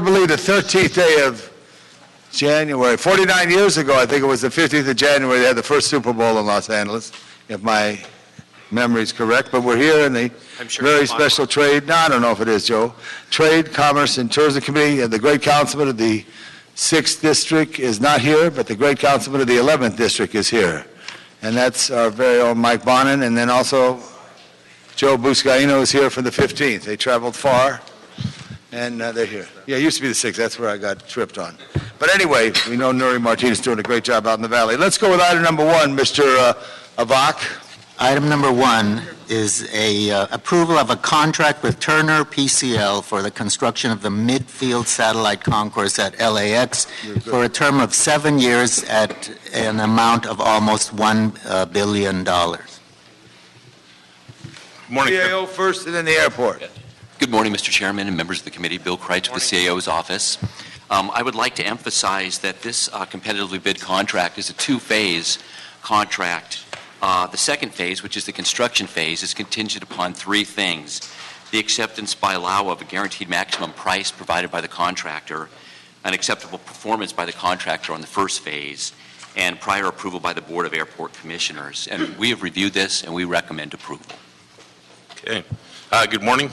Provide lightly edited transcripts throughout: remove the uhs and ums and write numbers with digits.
believe the 13th day of January. 49 years ago, I think it was the 15th of January, they had the first Super Bowl in Los Angeles, if my memory is correct. But we're here in the very special trade, no, I don't know if it is, Joe, Trade, Commerce, and Tourism Committee, and the great councilman of the 6th District is not here, but the great councilman of the 11th District is here. And that's our very own Mike Bonin, and then also Joe Buscaino is here from the 15th. They traveled far, and they're here. Yeah, it used to be the 6th. That's where I got tripped on. But anyway, we know Nuri Martinez is doing a great job out in the valley. Let's go with item number 1, Mr. Avak. Item number 1 is a approval of a contract with Turner PCL for the construction of the midfield satellite concourse at LAX for a term of 7 years at an amount of almost $1 billion. Morning. CAO first and then the airport. Good morning, Mr. Chairman and members of the committee. Bill Kreitz with the CAO's office. I would like to emphasize that this competitively bid contract is a 2-phase contract. The second phase, which is the construction phase, is contingent upon 3 things: the acceptance by LAO of a guaranteed maximum price provided by the contractor, an acceptable performance by the contractor on the first phase, and prior approval by the Board of Airport Commissioners. And we have reviewed this, and we recommend approval. Okay. Good morning,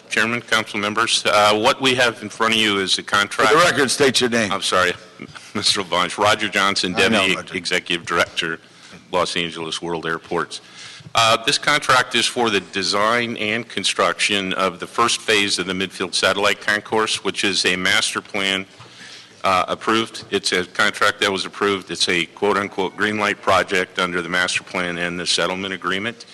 Chairman, council members. What we have in front of you is a contract. For the record, state your name. I'm sorry, Mr. LaBonge. Roger Johnson, Deputy Executive Director, Los Angeles World Airports. This contract is for the design and construction of the first phase of the midfield satellite concourse, which is a master plan approved. It's a contract that was approved. It's a quote-unquote green light project under the master plan and the settlement agreement.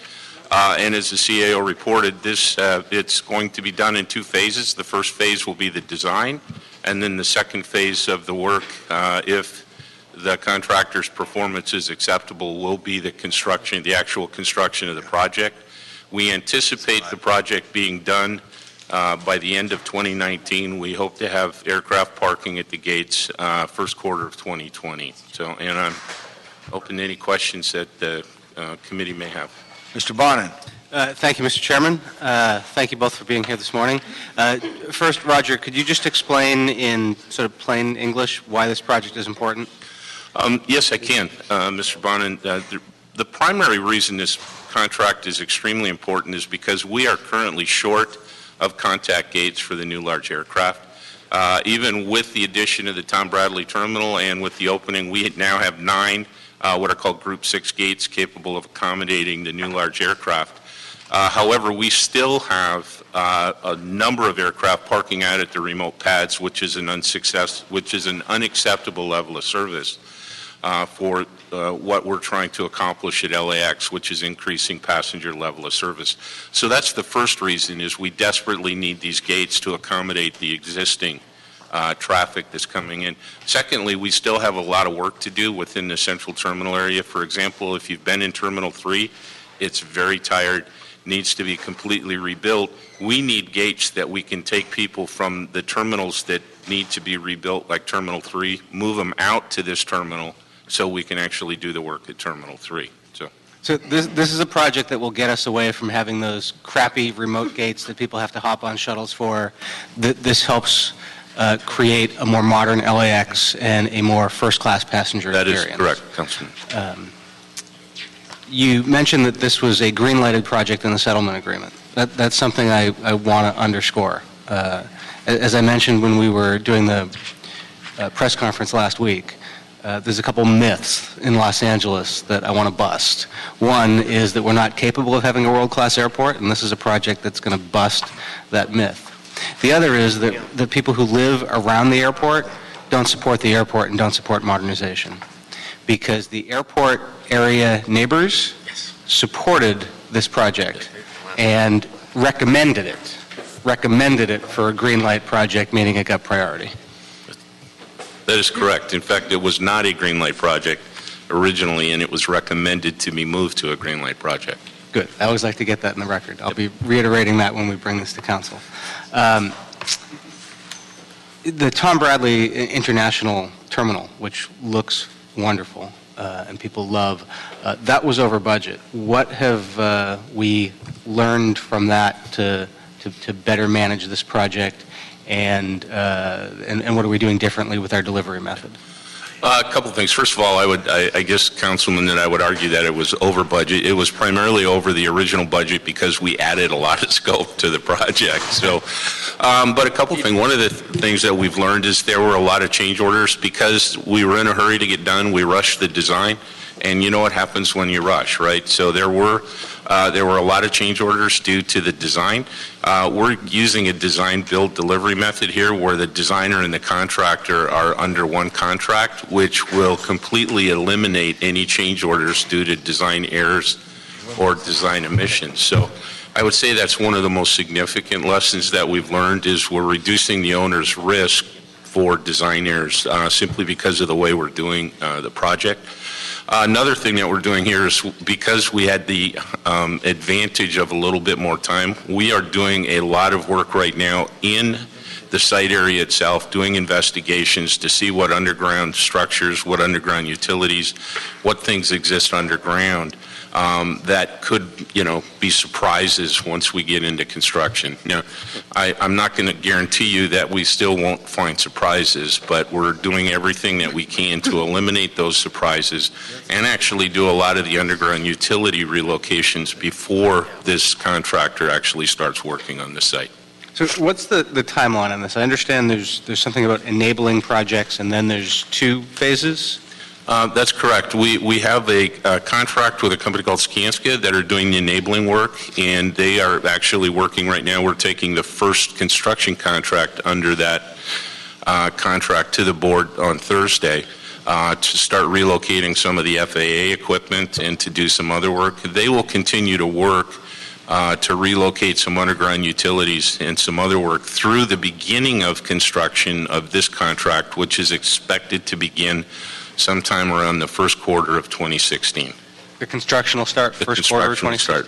And as the CAO reported, it's going to be done in 2 phases. The first phase will be the design, and then the second phase of the work, if the contractor's performance is acceptable, will be the construction, the actual construction of the project. We anticipate the project being done by the end of 2019. We hope to have aircraft parking at the gates first quarter of 2020. So, and I'm open to any questions that the committee may have. Mr. Bonin. Thank you, Mr. Chairman. Thank you both for being here this morning. First, Roger, could you just explain in sort of plain English why this project is important? Yes, I can, Mr. Bonin. The primary reason this contract is extremely important is because we are currently short of contact gates for the new large aircraft. Even with the addition of the Tom Bradley Terminal and with the opening, we now have 9 what are called Group 6 gates capable of accommodating the new large aircraft. However, we still have a number of aircraft parking out at the remote pads, which is an unacceptable level of service for what we're trying to accomplish at LAX, which is increasing passenger level of service. So that's the first reason, is we desperately need these gates to accommodate the existing traffic that's coming in. Secondly, we still have a lot of work to do within the central terminal area. For example, if you've been in Terminal 3, it's very tired, needs to be completely rebuilt. We need gates that we can take people from the terminals that need to be rebuilt, like Terminal 3, move them out to this terminal so we can actually do the work at Terminal 3. So this is a project that will get us away from having those crappy remote gates that people have to hop on shuttles for. This helps create a more modern LAX and a more first-class passenger experience. That is correct, Councilman. You mentioned that this was a green-lighted project in the settlement agreement. That's something I want to underscore. As I mentioned when we were doing the press conference last week, there's a couple myths in Los Angeles that I want to bust. One is that we're not capable of having a world-class airport, and this is a project that's going to bust that myth. The other is that the people who live around the airport don't support the airport and don't support modernization, because the airport area neighbors supported this project and recommended it for a green light project, meaning it got priority. That is correct. In fact, it was not a green light project originally, and it was recommended to be moved to a green light project. Good. I always like to get that in the record. I'll be reiterating that when we bring this to council. The Tom Bradley International Terminal, which looks wonderful and people love, that was over budget. What have we learned from that to better manage this project and what are we doing differently with our delivery method? A couple of things. First of all, I guess, Councilman, that I would argue that it was over budget. It was primarily over the original budget because we added a lot of scope to the project. So, but a couple of things. One of the things that we've learned is there were a lot of change orders because we were in a hurry to get done. We rushed the design, and you know what happens when you rush, right? So there were a lot of change orders due to the design. We're using a design-build delivery method here where the designer and the contractor are under one contract, which will completely eliminate any change orders due to design errors or design omissions. So I would say that's one of the most significant lessons that we've learned is we're reducing the owner's risk for design errors simply because of the way we're doing the project. Another thing that we're doing here is because we had the advantage of a little bit more time, we are doing a lot of work right now in the site area itself, doing investigations to see what underground structures, what underground utilities, what things exist underground that could, be surprises once we get into construction. Now, I'm not going to guarantee you that we still won't find surprises, but we're doing everything that we can to eliminate those surprises and actually do a lot of the underground utility relocations before this contractor actually starts working on the site. So what's the timeline on this? I understand there's something about enabling projects, and then there's 2 phases? That's correct. We have a contract with a company called Skanska that are doing the enabling work, and they are actually working right now. We're taking the first construction contract under that contract to the board on Thursday to start relocating some of the FAA equipment and to do some other work. They will continue to work to relocate some underground utilities and some other work through the beginning of construction of this contract, which is expected to begin sometime around the first quarter of 2016. The construction will start first quarter of 2016?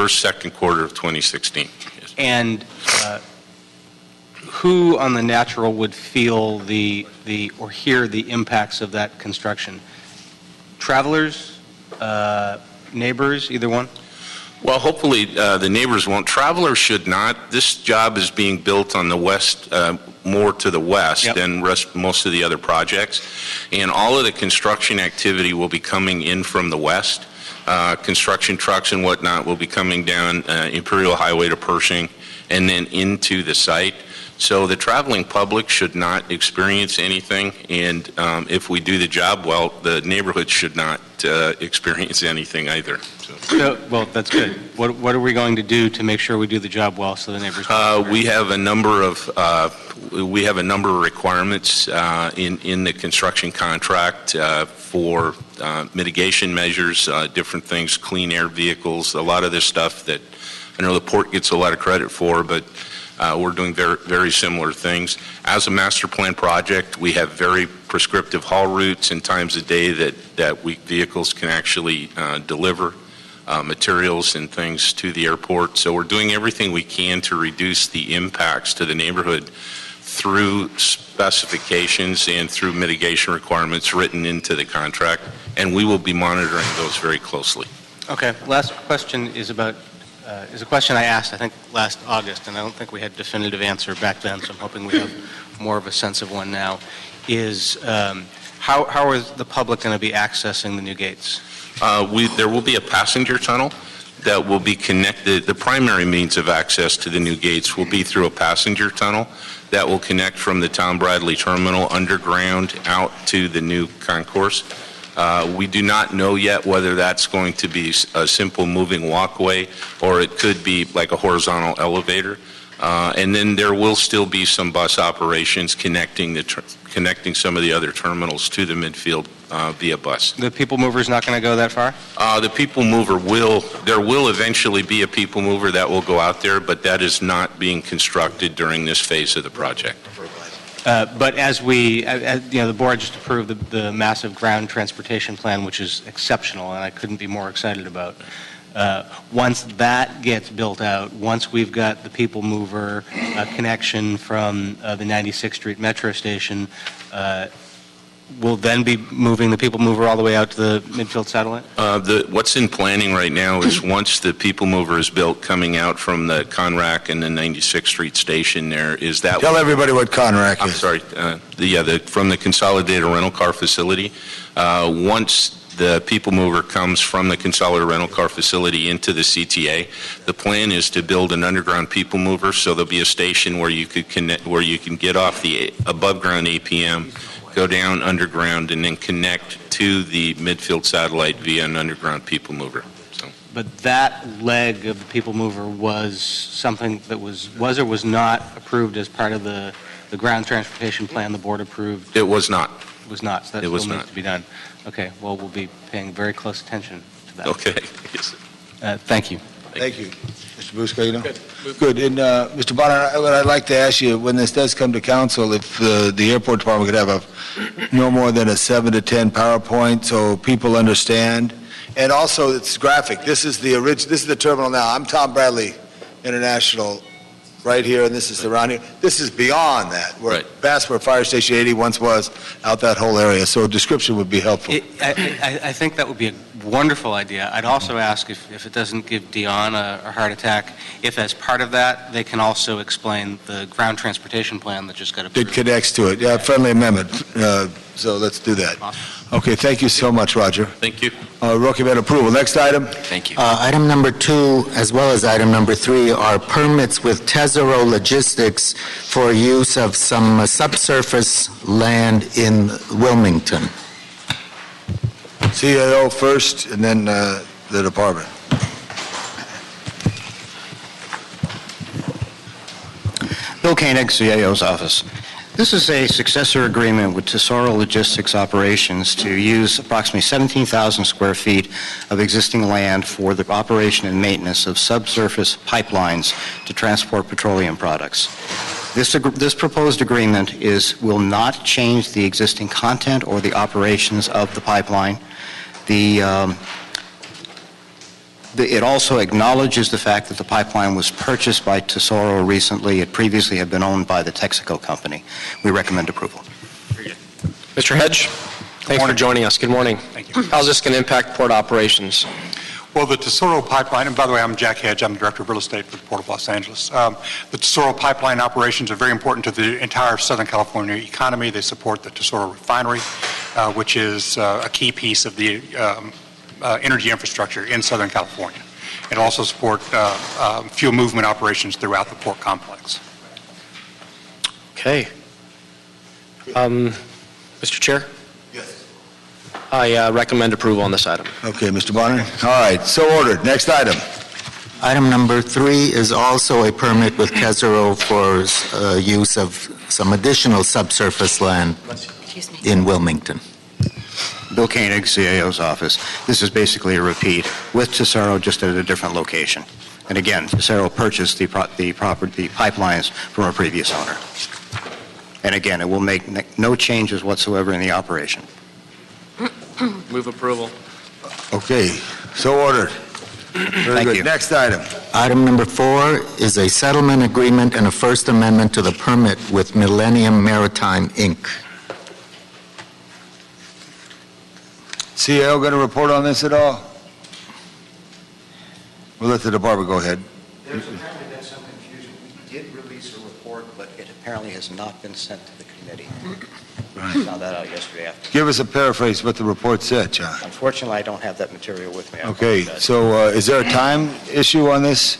Second quarter of 2016. Yes. And who on the natural would feel or hear the impacts of that construction? Travelers, neighbors, either one? Well, hopefully the neighbors won't. Travelers should not. This job is being built on the west, more to the west than most of the other projects. And all of the construction activity will be coming in from the west. Construction trucks and whatnot will be coming down Imperial Highway to Pershing and then into the site. So the traveling public should not experience anything, and if we do the job well, the neighborhood should not experience anything either. Well, that's good. What are we going to do to make sure we do the job well so the neighbors? We have a number of requirements in the construction contract for mitigation measures, different things, clean air vehicles, a lot of this stuff that I know the port gets a lot of credit for, but we're doing very, very similar things. As a master plan project, we have very prescriptive haul routes and times of day that vehicles can actually deliver materials and things to the airport. So we're doing everything we can to reduce the impacts to the neighborhood through specifications and through mitigation requirements written into the contract, and we will be monitoring those very closely. Okay. Last question is a question I asked, I think, last August, and I don't think we had a definitive answer back then, so I'm hoping we have more of a sense of one now, is how is the public going to be accessing the new gates? There will be a passenger tunnel that will be connected. The primary means of access to the new gates will be through a passenger tunnel that will connect from the Tom Bradley Terminal underground out to the new concourse. We do not know yet whether that's going to be a simple moving walkway or it could be like a horizontal elevator. And then there will still be some bus operations connecting some of the other terminals to the midfield via bus. The people mover is not going to go that far? The people mover there will eventually be a people mover that will go out there, but that is not being constructed during this phase of the project. But as the board just approved the massive ground transportation plan, which is exceptional, and I couldn't be more excited about. Once that gets built out, once we've got the people mover connection from the 96th Street Metro Station, will then be moving the people mover all the way out to the midfield satellite? What's in planning right now is once the people mover is built coming out from the Conrack and the 96th Street station there, is that... Tell everybody what Conrack I'm is. sorry, from the consolidated rental car facility. Once the people mover comes from the consolidated rental car facility into the CTA, the plan is to build an underground people mover, so there'll be a station where you could connect, where you can get off the above ground APM, go down underground, and then connect to the midfield satellite via an underground people mover. So. But that leg of the people mover was something that was or was not approved as part of the ground transportation plan the board approved? It was not. It was not, so that It was still needs not. to be done. Okay, well, we'll be paying very close attention to that. Okay. Thank you. Thank you. Mr. Buscaino? Good. And Mr. Bonner, what I'd like to ask you, when this does come to council, if the airport department could have no more than a 7 to 10 PowerPoint so people understand. And also, it's graphic. This is the terminal now. I'm Tom Bradley International right here, and this is around here. This is beyond that, where that's where Fire Station 80 once was, out that whole area. So a description would be helpful. I think that would be a wonderful idea. I'd also ask if it doesn't give Dion a heart attack, if as part of that, they can also explain the ground transportation plan that just got approved. It connects to it. Yeah, friendly amendment. So let's do that. Awesome. Okay, thank you so much, Roger. Thank you. Recommend approval. Next item. Thank you. Item number 2, as well as item number 3, are permits with Tesoro Logistics for use of some subsurface land in Wilmington. CAO first, and then the department. Bill Koenig, CAO's office. This is a successor agreement with Tesoro Logistics Operations to use approximately 17,000 square feet of existing land for the operation and maintenance of subsurface pipelines to transport petroleum products. This proposed agreement will not change the existing content or the operations of the pipeline. It also acknowledges the fact that the pipeline was purchased by Tesoro recently. It previously had been owned by the Texaco company. We recommend approval. Mr. Hedge, thanks for joining us. Good morning. Thank you. How's this going to impact port operations? Well, the Tesoro pipeline, and by the way, I'm Jack Hedge. I'm the Director of Real Estate for the Port of Los Angeles. The Tesoro pipeline operations are very important to the entire Southern California economy. They support the Tesoro refinery, which is a key piece of the energy infrastructure in Southern California. It'll also support fuel movement operations throughout the port complex. Okay. Mr. Chair? Yes. I recommend approval on this item. Okay, Mr. Bonner. All right, so ordered. Next item. Item number 3 is also a permit with Tesoro for use of some additional subsurface land in Wilmington. Bill Koenig, CAO's office. This is basically a repeat with Tesoro, just at a different location. And again, Tesoro purchased the pipelines from a previous owner. And again, it will make no changes whatsoever in the operation. Move approval. Okay, so ordered. Very Thank good. you. Next item. Item number 4 is a settlement agreement and a First Amendment to the permit with Millennium Maritime, Inc. CAO going to report on this at all? We'll let the department go ahead. There's apparently been some confusion. We did release a report, but it apparently has not been sent to the committee. I found that out yesterday afternoon. Give us a paraphrase what the report said, John. Unfortunately, I don't have that material with me. I Okay, apologize. so is there a time issue on this?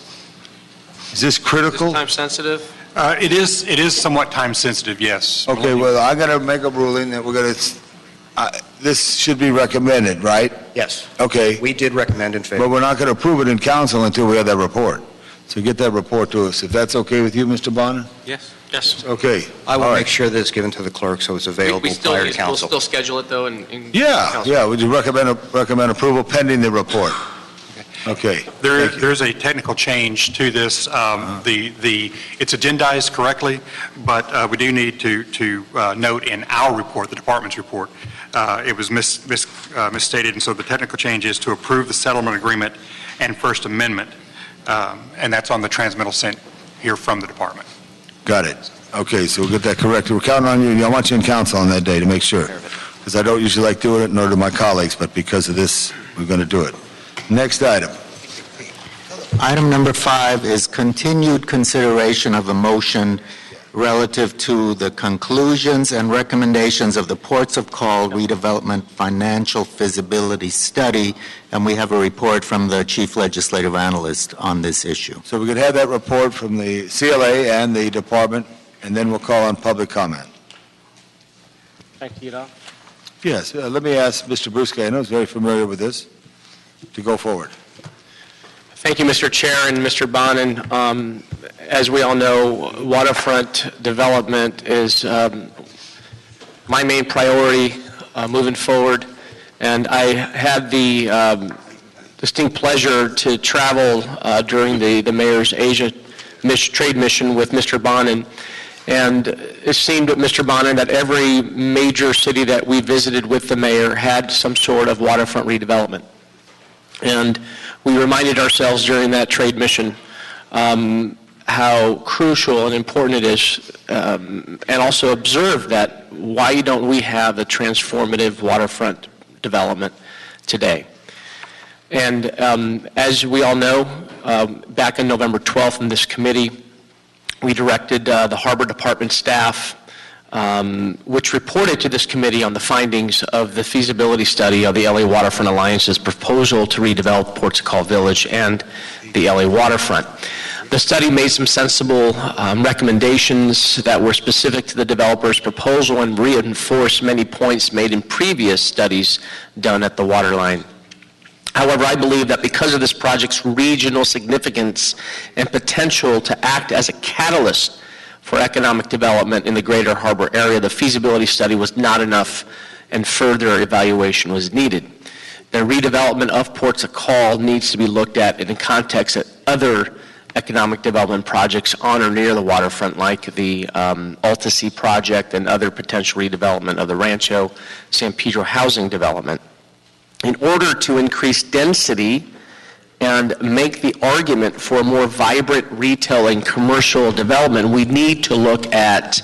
Is this Is critical? this time sensitive? It is somewhat time sensitive, yes. Okay, well, I'm going to make a ruling that we're going to, this should be recommended, right? Yes, Okay, we did recommend in but favor. we're not going to approve it in council until we have that report. So get that report to us, if that's okay with you, Mr. Bonner? Yes. Yes. Okay. I will all right. make sure that it's given to the clerk so it's available prior to We'll council. still schedule it, though, in Yeah, council. yeah, would you recommend approval pending the report? Okay. Thank you. There's a technical change to this. It's agendized correctly, but we do need to note in our report, the department's report, it was misstated, and so the technical change is to approve the settlement agreement and First Amendment, and that's on the transmittal sent here from the department. Got it. Okay, so we'll get that corrected. We're counting on you. I want you in council on that day to make sure. because I don't usually like doing it, nor do my colleagues, but because of this, we're going to do it. Next item. Item number 5 is continued consideration of a motion relative to the conclusions and recommendations of the Ports of Call Redevelopment Financial Feasibility Study, and we have a report from the Chief Legislative Analyst on this issue. So we could have that report from the CLA and the department, and then we'll call on public comment. Thank you, Don. Yes, let me ask Mr. Bruschi, I know he's very familiar with this, to go forward. Thank you, Mr. Chair and Mr. Bonin. As we all know, waterfront development is my main priority moving forward, and I had the distinct pleasure to travel during the mayor's Asia trade mission with Mr. Bonin. And it seemed, Mr. Bonin, that every major city that we visited with the mayor had some sort of waterfront redevelopment. And we reminded ourselves during that trade mission how crucial and important it is, and also observed that why don't we have a transformative waterfront development today? And as we all know, back on November 12th in this committee, we directed the Harbor Department staff, which reported to this committee on the findings of the feasibility study of the LA Waterfront Alliance's proposal to redevelop Ports of Call Village and the LA Waterfront. The study made some sensible recommendations that were specific to the developer's proposal and reinforced many points made in previous studies done at the waterline. However, I believe that because of this project's regional significance and potential to act as a catalyst for economic development in the greater harbor area, the feasibility study was not enough and further evaluation was needed. The redevelopment of Ports of Call needs to be looked at in the context of other economic development projects on or near the waterfront, like the Alta Sea project and other potential redevelopment of the Rancho San Pedro housing development. In order to increase density and make the argument for more vibrant retail and commercial development, we need to look at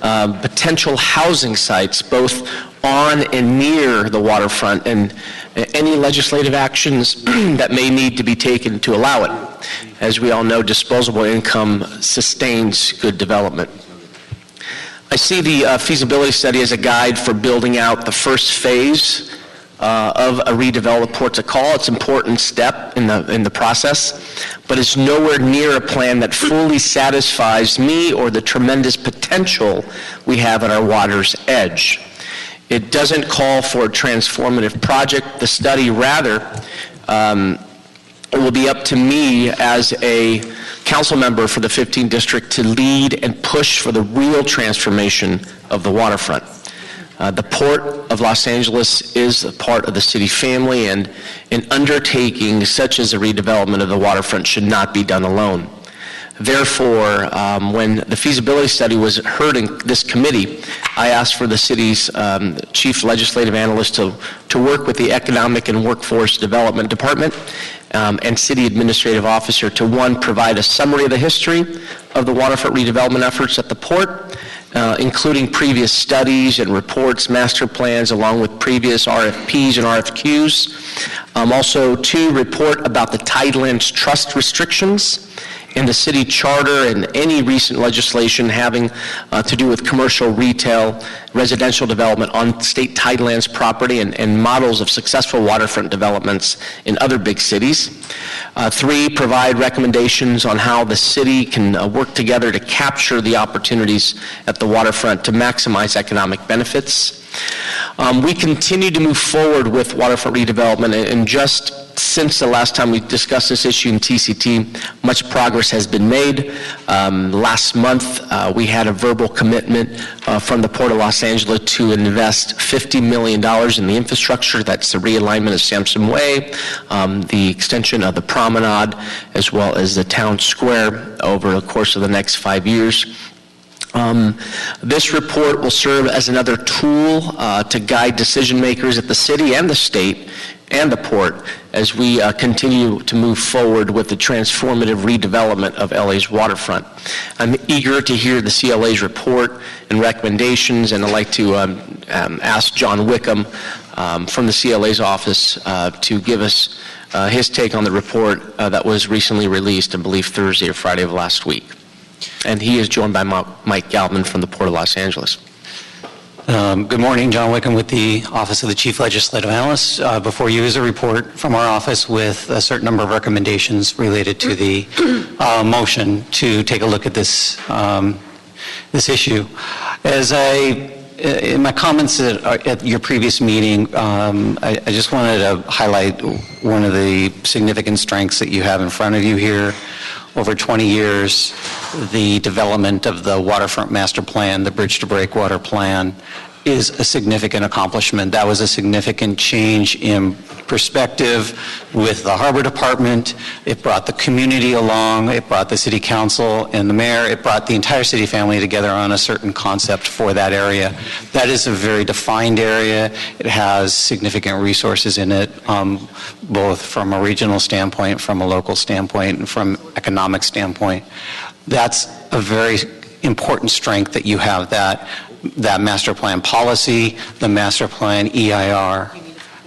potential housing sites both on and near the waterfront, and any legislative actions that may need to be taken to allow it. As we all know, disposable income sustains good development. I see the feasibility study as a guide for building out the first phase of a redeveloped Ports of Call. It's an important step in the process, but it's nowhere near a plan that fully satisfies me or the tremendous potential we have at our water's edge. It doesn't call for a transformative project. The study, rather, it will be up to me as a council member for the 15th District to lead and push for the real transformation of the waterfront. The Port of Los Angeles is a part of the city family, and an undertaking such as a redevelopment of the waterfront should not be done alone. Therefore, when the feasibility study was heard in this committee, I asked for the city's chief legislative analyst to work with the Economic and Workforce Development Department and city administrative officer to, one, provide a summary of the history of the waterfront redevelopment efforts at the port, including previous studies and reports, master plans, along with previous RFPs and RFQs. Also, two, report about the Tidelands Trust restrictions in the city charter and any recent legislation having to do with commercial, retail, residential development on state tidelands property, and models of successful waterfront developments in other big cities. Three, provide recommendations on how the city can work together to capture the opportunities at the waterfront to maximize economic benefits. We continue to move forward with waterfront redevelopment, and just since the last time we discussed this issue in TCT, much progress has been made. Last month, we had a verbal commitment from the Port of Los Angeles to invest $50 million in the infrastructure. That's the realignment of Sampson Way, the extension of the Promenade, as well as the town square over the course of the next 5 years. This report will serve as another tool to guide decision makers at the city and the state and the port as we continue to move forward with the transformative redevelopment of LA's waterfront. I'm eager to hear the CLA's report and recommendations, and I'd like to ask John Wickham from the CLA's office to give us his take on the report that was recently released, I believe Thursday or Friday of last week. And he is joined by Mike Galvin from the Port of Los Angeles. Good morning, John Wickham with the Office of the Chief Legislative Analyst. Before you is a report from our office with a certain number of recommendations related to the motion to take a look at this issue. In my comments at your previous meeting, I just wanted to highlight one of the significant strengths that you have in front of you here. Over 20 years, the development of the Waterfront Master Plan, the Bridge to Breakwater Plan, is a significant accomplishment. That was a significant change in perspective with the Harbor Department. It brought the community along. It brought the City Council and the Mayor. It brought the entire city family together on a certain concept for that area. That is a very defined area. It has significant resources in it, both from a regional standpoint, from a local standpoint, and from economic standpoint. That's a very important strength that you have, that master plan policy, the master plan EIR.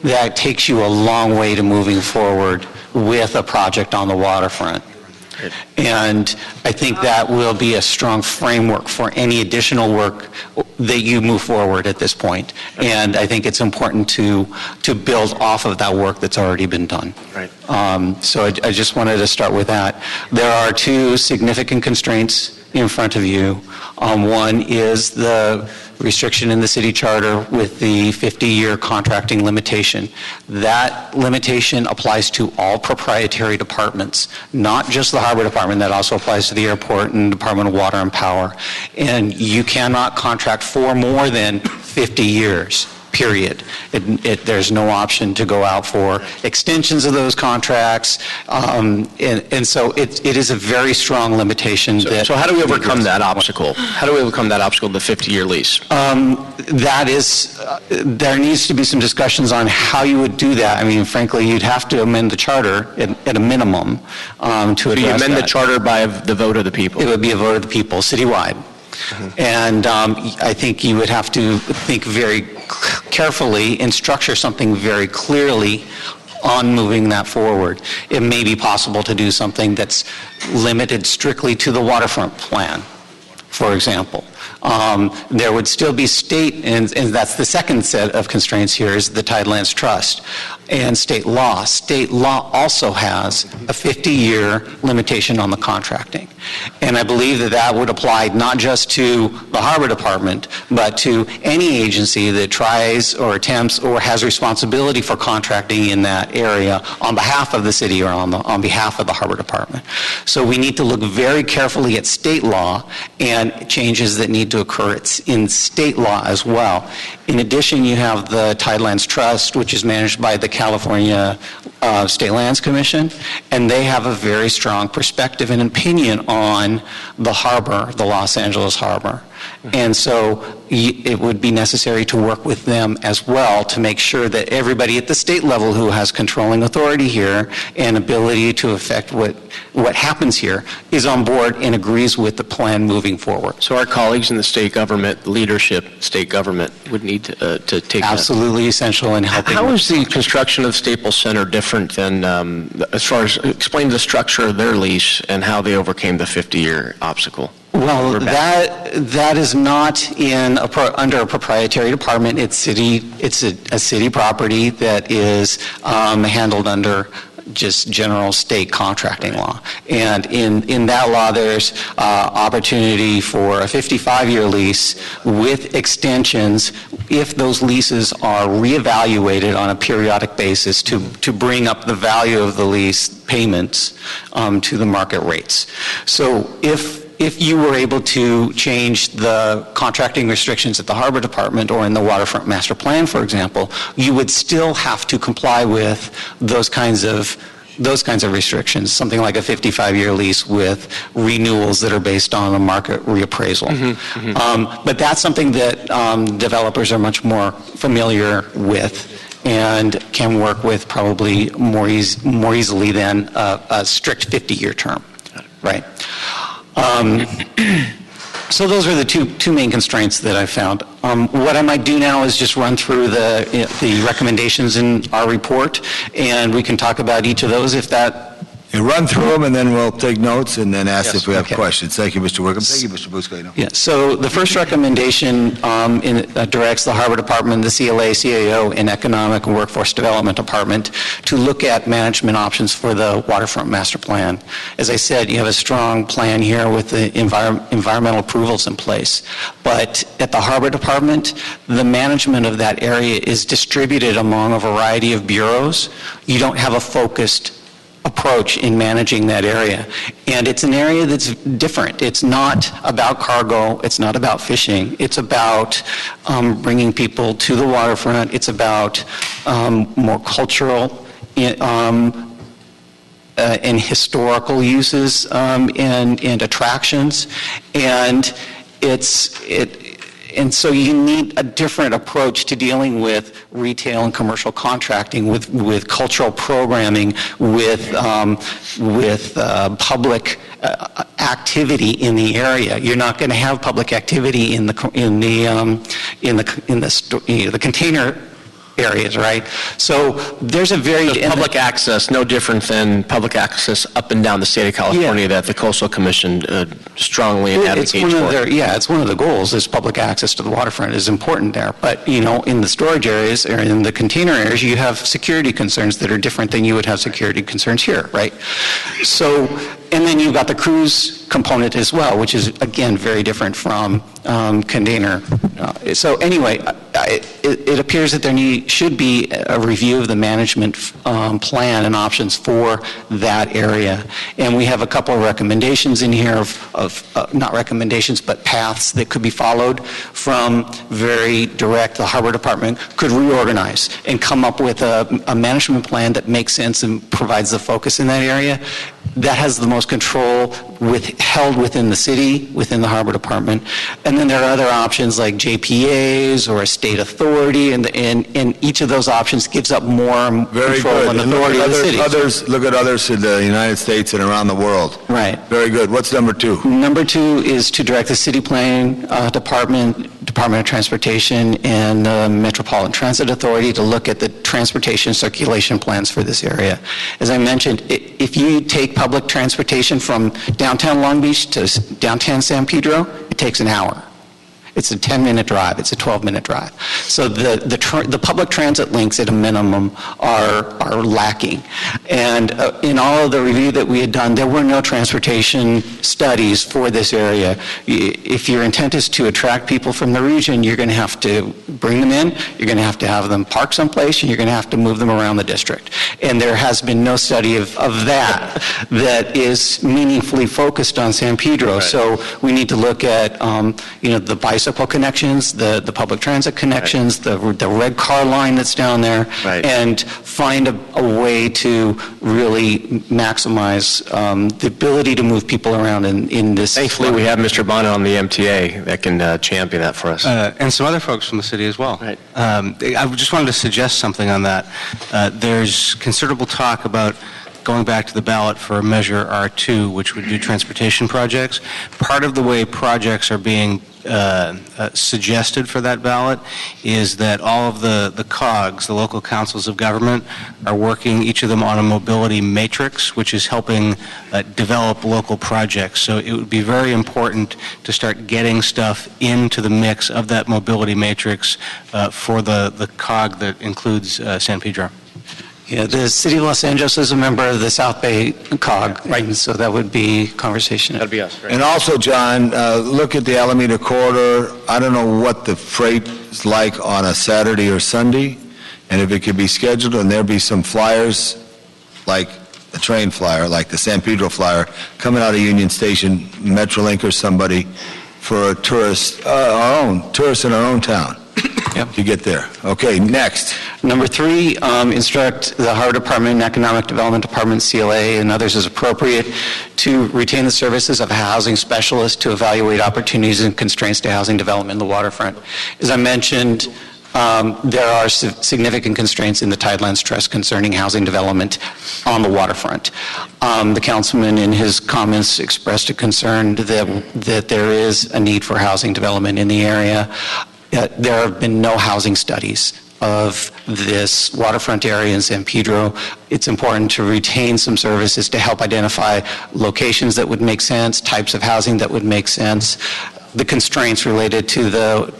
That takes you a long way to moving forward with a project on the waterfront. And I think that will be a strong framework for any additional work that you move forward at this point. And I think it's important to build off of that work that's already been done. Right. So I just wanted to start with that. There are two significant constraints in front of you. One is the restriction in the city charter with the 50-year contracting limitation. That limitation applies to all proprietary departments, not just the Harbor Department. That also applies to the airport and Department of Water and Power. And you cannot contract for more than 50 years. Period. There's no option to go out for extensions of those contracts, and so it is a very strong limitation. So how do we overcome that obstacle? How do we overcome that obstacle, the 50-year lease? There needs to be some discussions on how you would do that. I mean, frankly, you'd have to amend the charter at a minimum to address that. So you amend the charter by the vote of the people? It would be a vote of the people, citywide. Mm-hmm. And I think you would have to think very carefully and structure something very clearly on moving that forward. It may be possible to do something that's limited strictly to the waterfront plan, for example. There would still be state, and that's the second set of constraints here, is the Tidelands Trust and state law. State law also has a 50-year limitation on the contracting. And I believe that would apply not just to the Harbor Department, but to any agency that tries or attempts or has responsibility for contracting in that area on behalf of the city or on behalf of the Harbor Department. So we need to look very carefully at state law and changes that need to occur in state law as well. In addition, you have the Tidelands Trust, which is managed by the California State Lands Commission, and they have a very strong perspective and opinion on the harbor, the Los Angeles harbor. And so it would be necessary to work with them as well to make sure that everybody at the state level who has controlling authority here and ability to affect what happens here is on board and agrees with the plan moving forward. So our colleagues in the state government, leadership, state government, would need to take absolutely essential in helping. How is the construction of Staples Center different than, as far as, explain the structure of their lease and how they overcame the 50-year obstacle? Well, that is not under a proprietary department. It's a city property that is handled under just general state contracting law. And in that law, there's opportunity for a 55-year lease with extensions if those leases are reevaluated on a periodic basis to bring up the value of the lease payments to the market rates. So if you were able to change the contracting restrictions at the Harbor Department or in the Waterfront Master Plan, for example, you would still have to comply with those kinds of restrictions, something like a 55-year lease with renewals that are based on a market reappraisal. Mm-hmm, mm-hmm. But that's something that developers are much more familiar with and can work with probably more easily than a strict 50-year term, right? So those are the two main constraints that I found. What I might do now is just run through the recommendations in our report, and we can talk about each of those if that... You run through them, and then we'll take notes and then ask if we have okay. questions. Thank you, Mr. Wickham. Thank you, Mr. Buscaino. Yeah, so the first recommendation directs the Harbor Department, the CLA, CAO, and Economic and Workforce Development Department to look at management options for the Waterfront Master Plan. As I said, you have a strong plan here with the environmental approvals in place. But at the Harbor Department, the management of that area is distributed among a variety of bureaus. You don't have a focused approach in managing that area. And it's an area that's different. It's not about cargo. It's not about fishing. It's about bringing people to the waterfront. It's about more cultural and historical uses and attractions. And so you need a different approach to dealing with retail and commercial contracting, with cultural programming, with public activity in the area. You're not going to have public activity in the container areas, right? So there's a very... So public access, no different than public access up and down the state of California that the Coastal Commission strongly advocates for. It's one of the goals is public access to the waterfront is important there. But, in the storage areas or in the container areas, you have security concerns that are different than you would have security concerns here, right? So, and then you've got the cruise component as well, which is, again, very different from container. So anyway, it appears that there should be a review of the management plan and options for that area. And we have a couple of recommendations in here of not recommendations, but paths that could be followed from very direct. The Harbor Department could reorganize and come up with a management plan that makes sense and provides the focus in that area. That has the most control held within the city, within the Harbor Department. And then there are other options like JPAs or a state authority, and each of those options gives up more control and authority of the city. Look at others in the United States and around the world. Right. Very good. What's number two? Number two is to direct the City Planning Department of Transportation, and the Metropolitan Transit Authority to look at the transportation circulation plans for this area. As I mentioned, if you take public transportation from downtown Long Beach to downtown San Pedro, it takes an hour. It's a 10-minute drive. It's a 12-minute drive. So the public transit links at a minimum are lacking. And in all of the review that we had done, there were no transportation studies for this area. If your intent is to attract people from the region, you're going to have to bring them in, you're going to have them park someplace, and you're going to have to move them around the district. And there has been no study of that is meaningfully focused on San Pedro. Right. So we need to look at the bicycle connections, the public transit connections, right. the red car line that's down there, right. And find a way to really maximize the ability to move people around in this. Thankfully, we have Mr. Bonnet on the MTA that can champion that for us. And some other folks from the city as well. Right. I just wanted to suggest something on that. There's considerable talk about going back to the ballot for Measure R2, which would do transportation projects. Part of the way projects are being suggested for that ballot is that all of the COGs, the local councils of government, are working, each of them, on a mobility matrix, which is helping develop local projects. So it would be very important to start getting stuff into the mix of that mobility matrix for the COG that includes San Pedro. Yeah, the City of Los Angeles is a member of the South Bay COG, right? And so that would be conversation. That'd be us, right? And also, John, look at the Alameda corridor. I don't know what the freight is like on a Saturday or Sunday, and if it could be scheduled, and there'd be some flyers, like a train flyer, like the San Pedro flyer, coming out of Union Station, Metrolink or somebody, for a tourist, tourists in our own town. Yep. To get there. Okay, next. Number three, instruct the Harbor Department, Economic Development Department, CLA, and others as appropriate to retain the services of a housing specialist to evaluate opportunities and constraints to housing development in the waterfront. As I mentioned, there are significant constraints in the Tidelands Trust concerning housing development on the waterfront. The councilman in his comments expressed a concern that there is a need for housing development in the area. There have been no housing studies of this waterfront area in San Pedro. It's important to retain some services to help identify locations that would make sense, types of housing that would make sense, the constraints related to the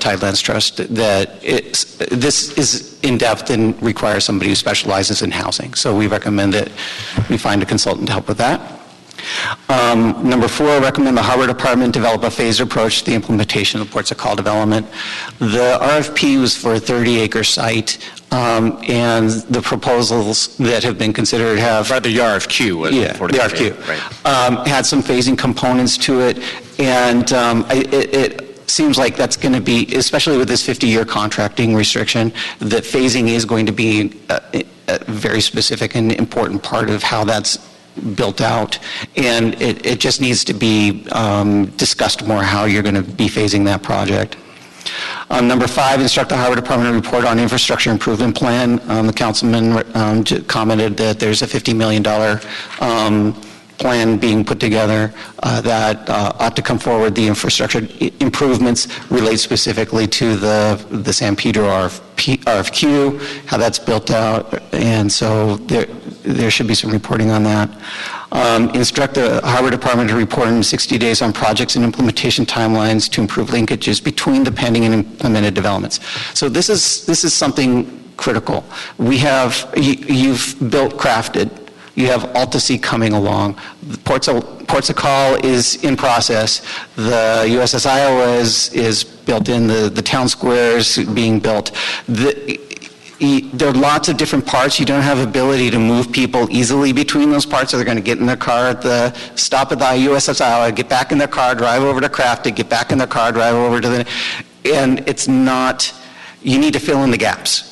Tidelands Trust, that this is in-depth and requires somebody who specializes in housing. So we recommend that we find a consultant to help with that. Number 4, I recommend the Harbor Department develop a phased approach to the implementation of ports of call development. The RFP was for a 30-acre site, and the proposals that have been considered have... Rather, the RFQ was the RFQ. Right. Had some phasing components to it, and it seems like that's going to be, especially with this 50-year contracting restriction, that phasing is going to be a very specific and important part of how that's built out, and it just needs to be discussed more how you're going to be phasing that project. Number 5, instruct the Harbor Department to report on infrastructure improvement plan. The councilman commented that there's a $50 million plan being put together that ought to come forward. The infrastructure improvements relate specifically to the San Pedro RFQ, how that's built out, and so there should be some reporting on that. Instruct the Harbor Department to report in 60 days on projects and implementation timelines to improve linkages between the pending and implemented developments. So this is something critical. We have, you've built crafted. You have Alta-Sea coming along. The ports of call is in process. The USS Iowa is built in. The town squares being built. There are lots of different parts. You don't have ability to move people easily between those parts, so they're going to get in their car at the stop at the USS Iowa, get back in their car, drive over to Crafted, get back in their car, drive over to the... And it's not... You need to fill in the gaps.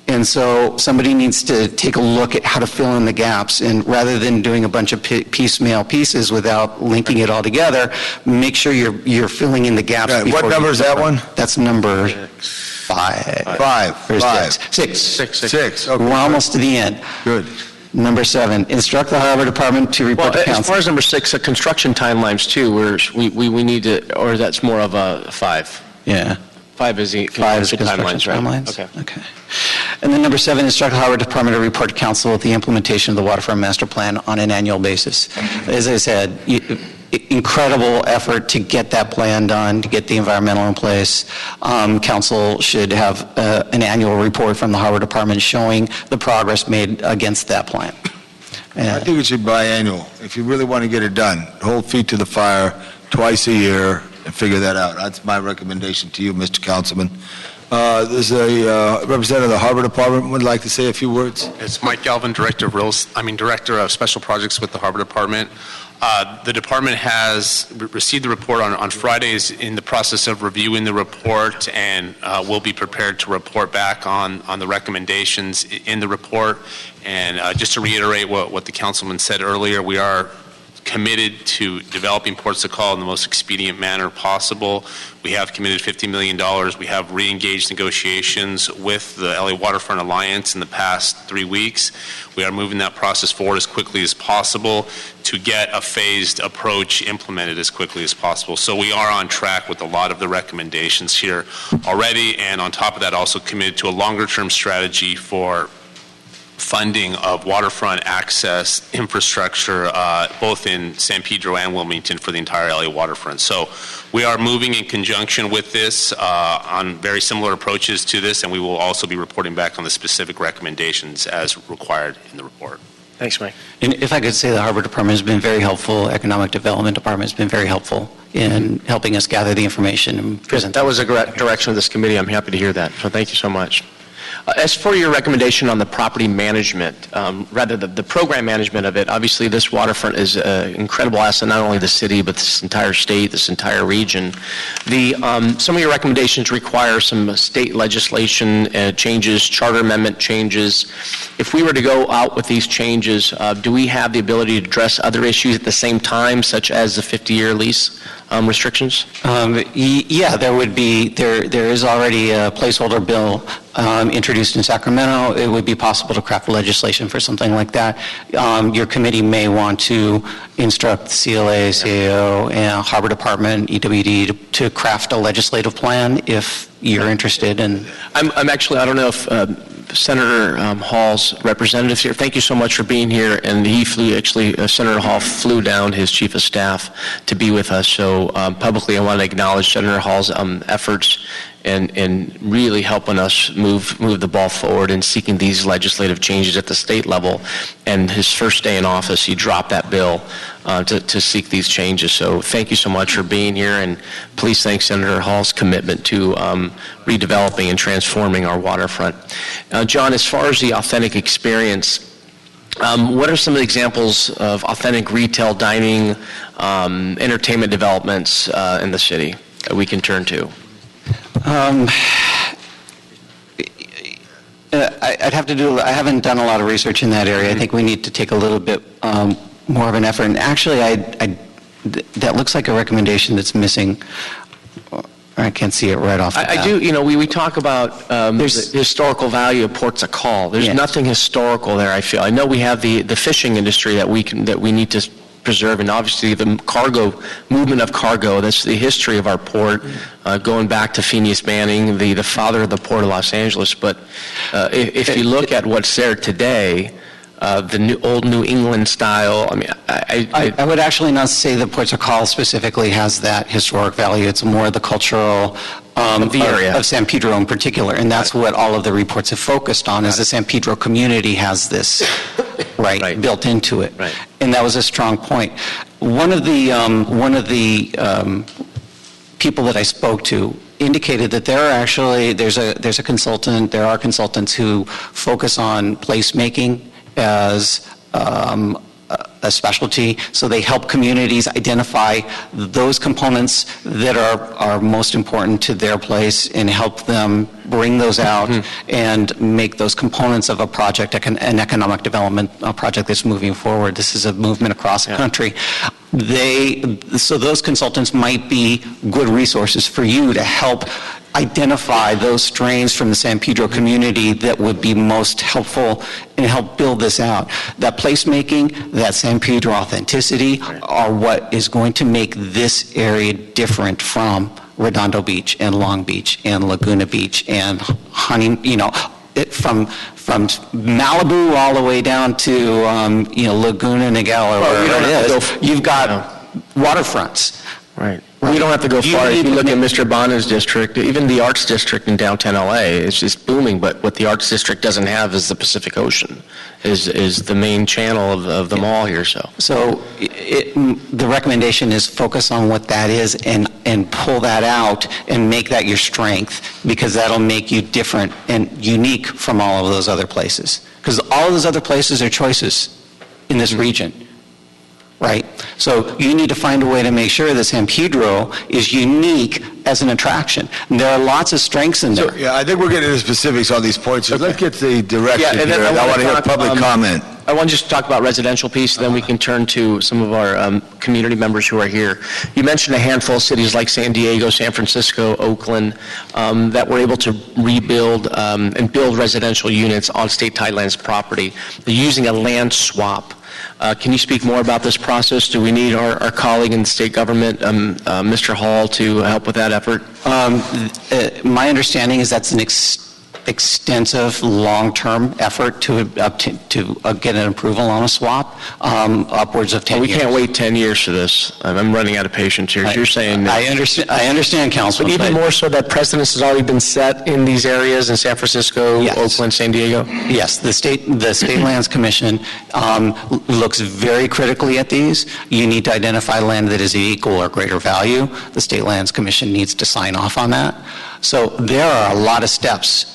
And so somebody needs to take a look at how to fill in the gaps, and rather than doing a bunch of piecemeal pieces without linking it all together, make sure you're filling in the gaps. Right. What number is that one? That's number 5. 5. Or 5. 6. Okay. We're almost to the end. Good. Number 7, instruct the Harbor Department to report to council. As far as number 6, construction timelines too, we need to, or that's more of a 5. Yeah. 5 is the construction timelines, right? Okay. And then number 7, instruct the Harbor Department to report to council with the implementation of the Waterfront Master Plan on an annual basis. As I said, incredible effort to get that plan done, to get the environmental in place. Council should have an annual report from the Harbor Department showing the progress made against that plan. I think it should be biannual. If you really want to get it done, hold feet to the fire twice a year and figure that out. That's my recommendation to you, Mr. Councilman. There's a representative of the Harbor Department would like to say a few words. It's Mike Galvin, Director of Special Projects with the Harbor Department. The department has received the report on Fridays, in the process of reviewing the report, and will be prepared to report back on the recommendations in the report. And just to reiterate what the councilman said earlier, we are committed to developing ports of call in the most expedient manner possible. We have committed $50 million. We have re-engaged negotiations with the LA Waterfront Alliance in the past 3 weeks. We are moving that process forward as quickly as possible to get a phased approach implemented as quickly as possible. So we are on track with a lot of the recommendations here already, and on top of that, also committed to a longer-term strategy for funding of waterfront access infrastructure, both in San Pedro and Wilmington, for the entire LA waterfront. So we are moving in conjunction with this on very similar approaches to this, and we will also be reporting back on the specific recommendations as required in the report. Thanks, Mike. And if I could say, the Harbor Department has been very helpful, Economic Development Department has been very helpful in helping us gather the information and present. That was a direction of this committee. I'm happy to hear that. So thank you so much. As for your recommendation on the property management, rather the program management of it, obviously this waterfront is an incredible asset, not only the city, but this entire state, this entire region. Some of your recommendations require some state legislation changes, charter amendment changes. If we were to go out with these changes, do we have the ability to address other issues at the same time, such as the 50-year lease restrictions? Yeah, there would be, there is already a placeholder bill introduced in Sacramento. It would be possible to craft legislation for something like that. Your committee may want to instruct the CLA, CAO, and Harbor Department, EWD to craft a legislative plan if you're interested. And I'm actually, I don't know if Senator Hall's representatives here. Thank you so much for being here. And he flew, actually, Senator Hall flew down his chief of staff to be with us. So publicly, I want to acknowledge Senator Hall's efforts and really helping us move the ball forward in seeking these legislative changes at the state level. And his first day in office, he dropped that bill to seek these changes. So thank you so much for being here, and please thank Senator Hall's commitment to redeveloping and transforming our waterfront. John, as far as the authentic experience, what are some of the examples of authentic retail, dining, entertainment developments in the city that we can turn to? I'd have to do, I haven't done a lot of research in that area. I think we need to take a little bit more of an effort. And actually, that looks like a recommendation that's missing. I can't see it right off the bat. I do, you know, we talk about the historical value of ports of call. There's nothing historical there, I feel. I know we have the fishing industry that we need to preserve, and obviously the cargo, movement of cargo, that's the history of our port, going back to Phineas Manning, the father of the Port of Los Angeles. But if you look at what's there today, the old New England style, I mean, I would actually not say that Ports of Call specifically has that historic value. It's more the cultural the area of San Pedro in particular, and that's what all of the reports have focused on, is the San Pedro community has this built into it. Right. And that was a strong point. One of the people that I spoke to indicated that there are consultants who focus on placemaking as a specialty, so they help communities identify those components that are most important to their place and help them bring those out and make those components of a project an economic development project that's moving forward. This is a movement across the country. So those consultants might be good resources for you to help identify those strains from the San Pedro community that would be most helpful and help build this out. That placemaking, that San Pedro authenticity are what is going to make this area different from Redondo Beach and Long Beach and Laguna Beach and from Malibu all the way down to Laguna Niguel or wherever it is. You've got waterfronts. Right. We don't have to go far. If you look at Mr. Bonner's district, even the Arts District in downtown LA is just booming, but what the Arts District doesn't have is the Pacific Ocean, is the main channel of them all here. So the recommendation is focus on what that is and pull that out and make that your strength, because that'll make you different and unique from all of those other places. Because all of those other places are choices in this region. Right? So you need to find a way to make sure that San Pedro is unique as an attraction. And there are lots of strengths in there. So, I think we're getting into specifics on these points. So let's get the direction and here. then I want to hear public comment. I want to just talk about residential piece, then we can turn to some of our community members who are here. You mentioned a handful of cities like San Diego, San Francisco, Oakland, that were able to rebuild and build residential units on state tidelands property. They're using a land swap. Can you speak more about this process? Do we need our colleague in the state government, Mr. Hall, to help with that effort? My understanding is that's an extensive, long-term effort to get an approval on a swap, upwards of 10 years. We can't wait 10 years for this. I'm running out of patience here. You're saying that. I understand, Councilman. But even more so, that precedence has already been set in these areas in San Francisco, Oakland, San Diego? Yes, the State Lands Commission looks very critically at these. You need to identify land that is equal or greater value. The State Lands Commission needs to sign off on that. So there are a lot of steps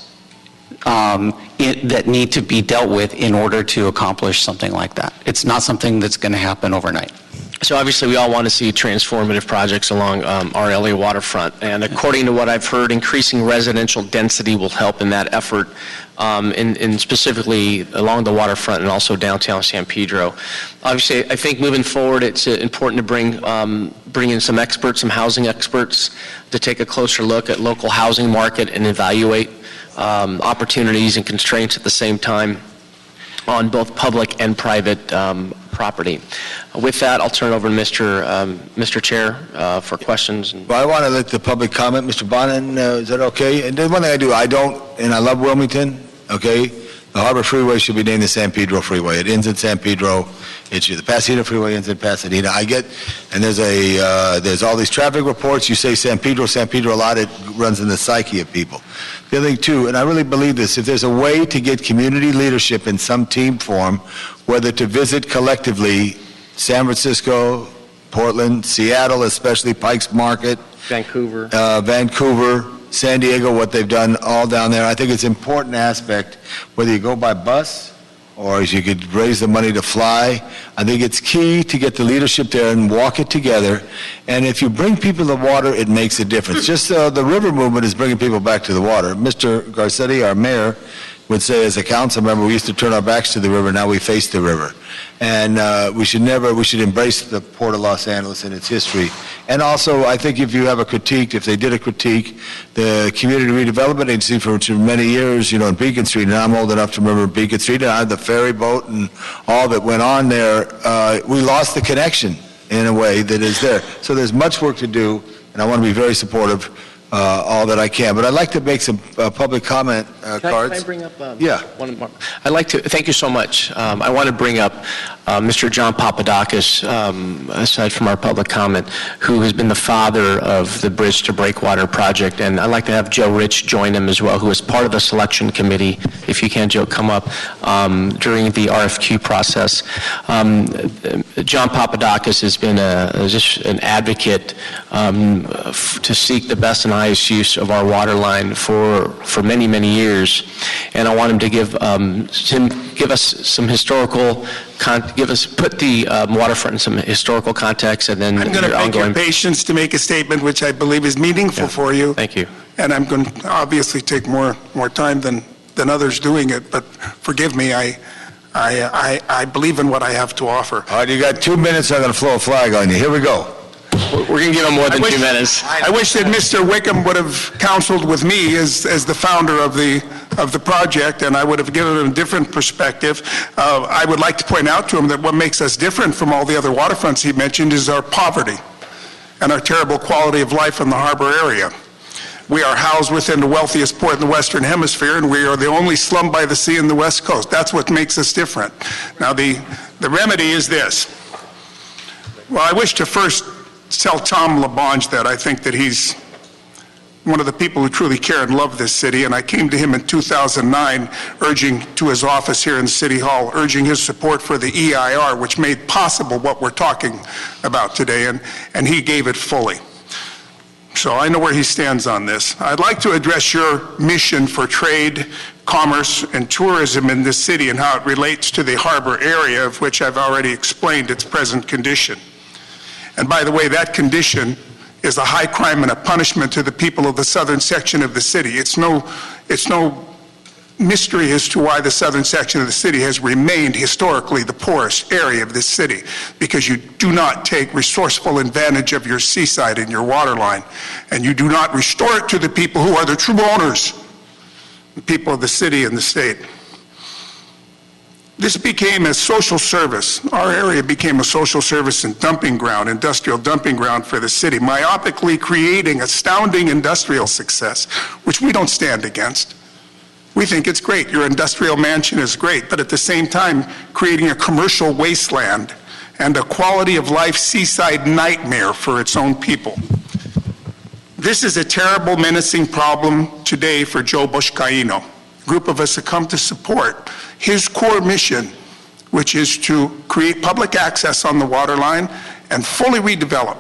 that need to be dealt with in order to accomplish something like that. It's not something that's going to happen overnight. So obviously, we all want to see transformative projects along our LA waterfront. And according to what I've heard, increasing residential density will help in that effort, in specifically along the waterfront and also downtown San Pedro. Obviously, I think moving forward, it's important to bring in some experts, some housing experts, to take a closer look at local housing market and evaluate opportunities and constraints at the same time on both public and private property. With that, I'll turn it over to Mr. Chair for questions. Well, I want to let the public comment. Mr. Bonin, is that okay? And then one thing I do, and I love Wilmington, okay? The Harbor Freeway should be named the San Pedro Freeway. It ends in San Pedro. The Pasadena Freeway ends in Pasadena. And there's all these traffic reports. You say San Pedro a lot, it runs in the psyche of people. The other thing, too, and I really believe this, if there's a way to get community leadership in some team form, whether to visit collectively San Francisco, Portland, Seattle, especially Pikes Market, Vancouver, San Diego, what they've done all down there. I think it's an important aspect, whether you go by bus or as you could raise the money to fly. I think it's key to get the leadership there and walk it together. And if you bring people to water, it makes a difference. Just the river movement is bringing people back to the water. Mr. Garcetti, our mayor, would say as a council member, we used to turn our backs to the river, now we face the river. And we should embrace the Port of Los Angeles and its history. And also, I think if they did a critique, the Community Redevelopment Agency for many years, in Beacon Street, and I'm old enough to remember Beacon Street, and I had the ferry boat and all that went on there, we lost the connection in a way that is there. So there's much work to do, and I want to be very supportive all that I can. But I'd like to make some public comment cards. Can I bring up Yeah. one more? I'd like to, thank you so much. I want to bring up Mr. John Papadakis, aside from our public comment, who has been the father of the Bridge to Breakwater project. And I'd like to have Joe Rich join him as well, who is part of the selection committee. If you can, Joe, come up during the RFQ process. John Papadakis has been just an advocate to seek the best and highest use of our water line for many, many years. And I want him to give us some historical, put the waterfront in some historical context, and then I'm going to beg your patience to make a statement which I believe is meaningful for you. Thank you. And I'm going to obviously take more time than others doing it, but forgive me, I believe in what I have to offer. All right, you got 2 minutes, I'm going to flow a flag on you. Here we go. We're going to give him more than 2 minutes. I wish that Mr. Wickham would have counseled with me as the founder of the project, and I would have given him a different perspective. I would like to point out to him that what makes us different from all the other waterfronts he mentioned is our poverty and our terrible quality of life in the harbor area. We are housed within the wealthiest port in the Western Hemisphere, and we are the only slum by the sea in the West Coast. That's what makes us different. Now, the remedy is this. Well, I wish to first tell Tom LaBonge that I think that he's one of the people who truly care and love this city, and I came to him in 2009 urging to his office here in City Hall, urging his support for the EIR, which made possible what we're talking about today, and he gave it fully. So I know where he stands on this. I'd like to address your mission for trade, commerce, and tourism in this city and how it relates to the harbor area, of which I've already explained its present condition. And by the way, that condition is a high crime and a punishment to the people of the southern section of the city. It's no mystery as to why the southern section of the city has remained historically the poorest area of this city, because you do not take resourceful advantage of your seaside and your water line, and you do not restore it to the people who are the true owners, the people of the city and the state. This became a social service. Our area became a social service and dumping ground, industrial dumping ground for the city, myopically creating astounding industrial success, which we don't stand against. We think it's great. Your industrial mansion is great, but at the same time, creating a commercial wasteland and a quality of life seaside nightmare for its own people. This is a terrible, menacing problem today for Joe Buscaino. A group of us have come to support his core mission, which is to create public access on the water line and fully redevelop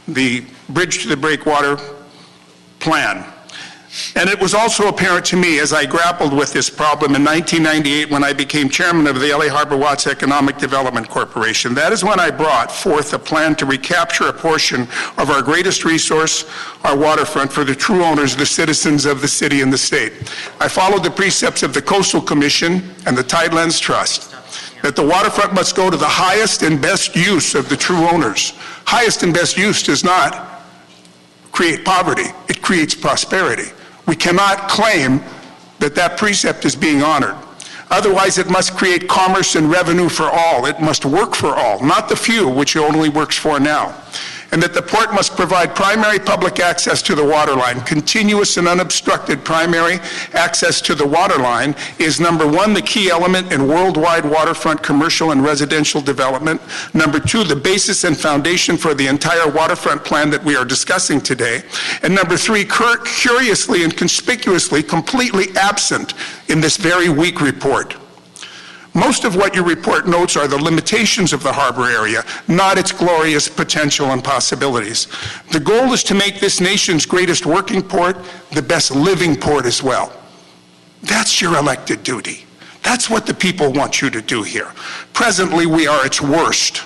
the Bridge to the Breakwater plan. And it was also apparent to me as I grappled with this problem in 1998 when I became chairman of the LA Harbor Watts Economic Development Corporation. That is when I brought forth a plan to recapture a portion of our greatest resource, our waterfront, for the true owners, the citizens of the city and the state. I followed the precepts of the Coastal Commission and the Tidelands Trust, that the waterfront must go to the highest and best use of the true owners. Highest and best use does not create poverty, it creates prosperity. We cannot claim that that precept is being honored. Otherwise, it must create commerce and revenue for all. It must work for all, not the few, which it only works for now. And that the port must provide primary public access to the waterline. Continuous and unobstructed primary access to the waterline is, number one, the key element in worldwide waterfront commercial and residential development. Number two, the basis and foundation for the entire waterfront plan that we are discussing today. And number three, curiously and conspicuously, completely absent in this very weak report. Most of what your report notes are the limitations of the harbor area, not its glorious potential and possibilities. The goal is to make this nation's greatest working port the best living port as well. That's your elected duty. That's what the people want you to do here. Presently, we are its worst.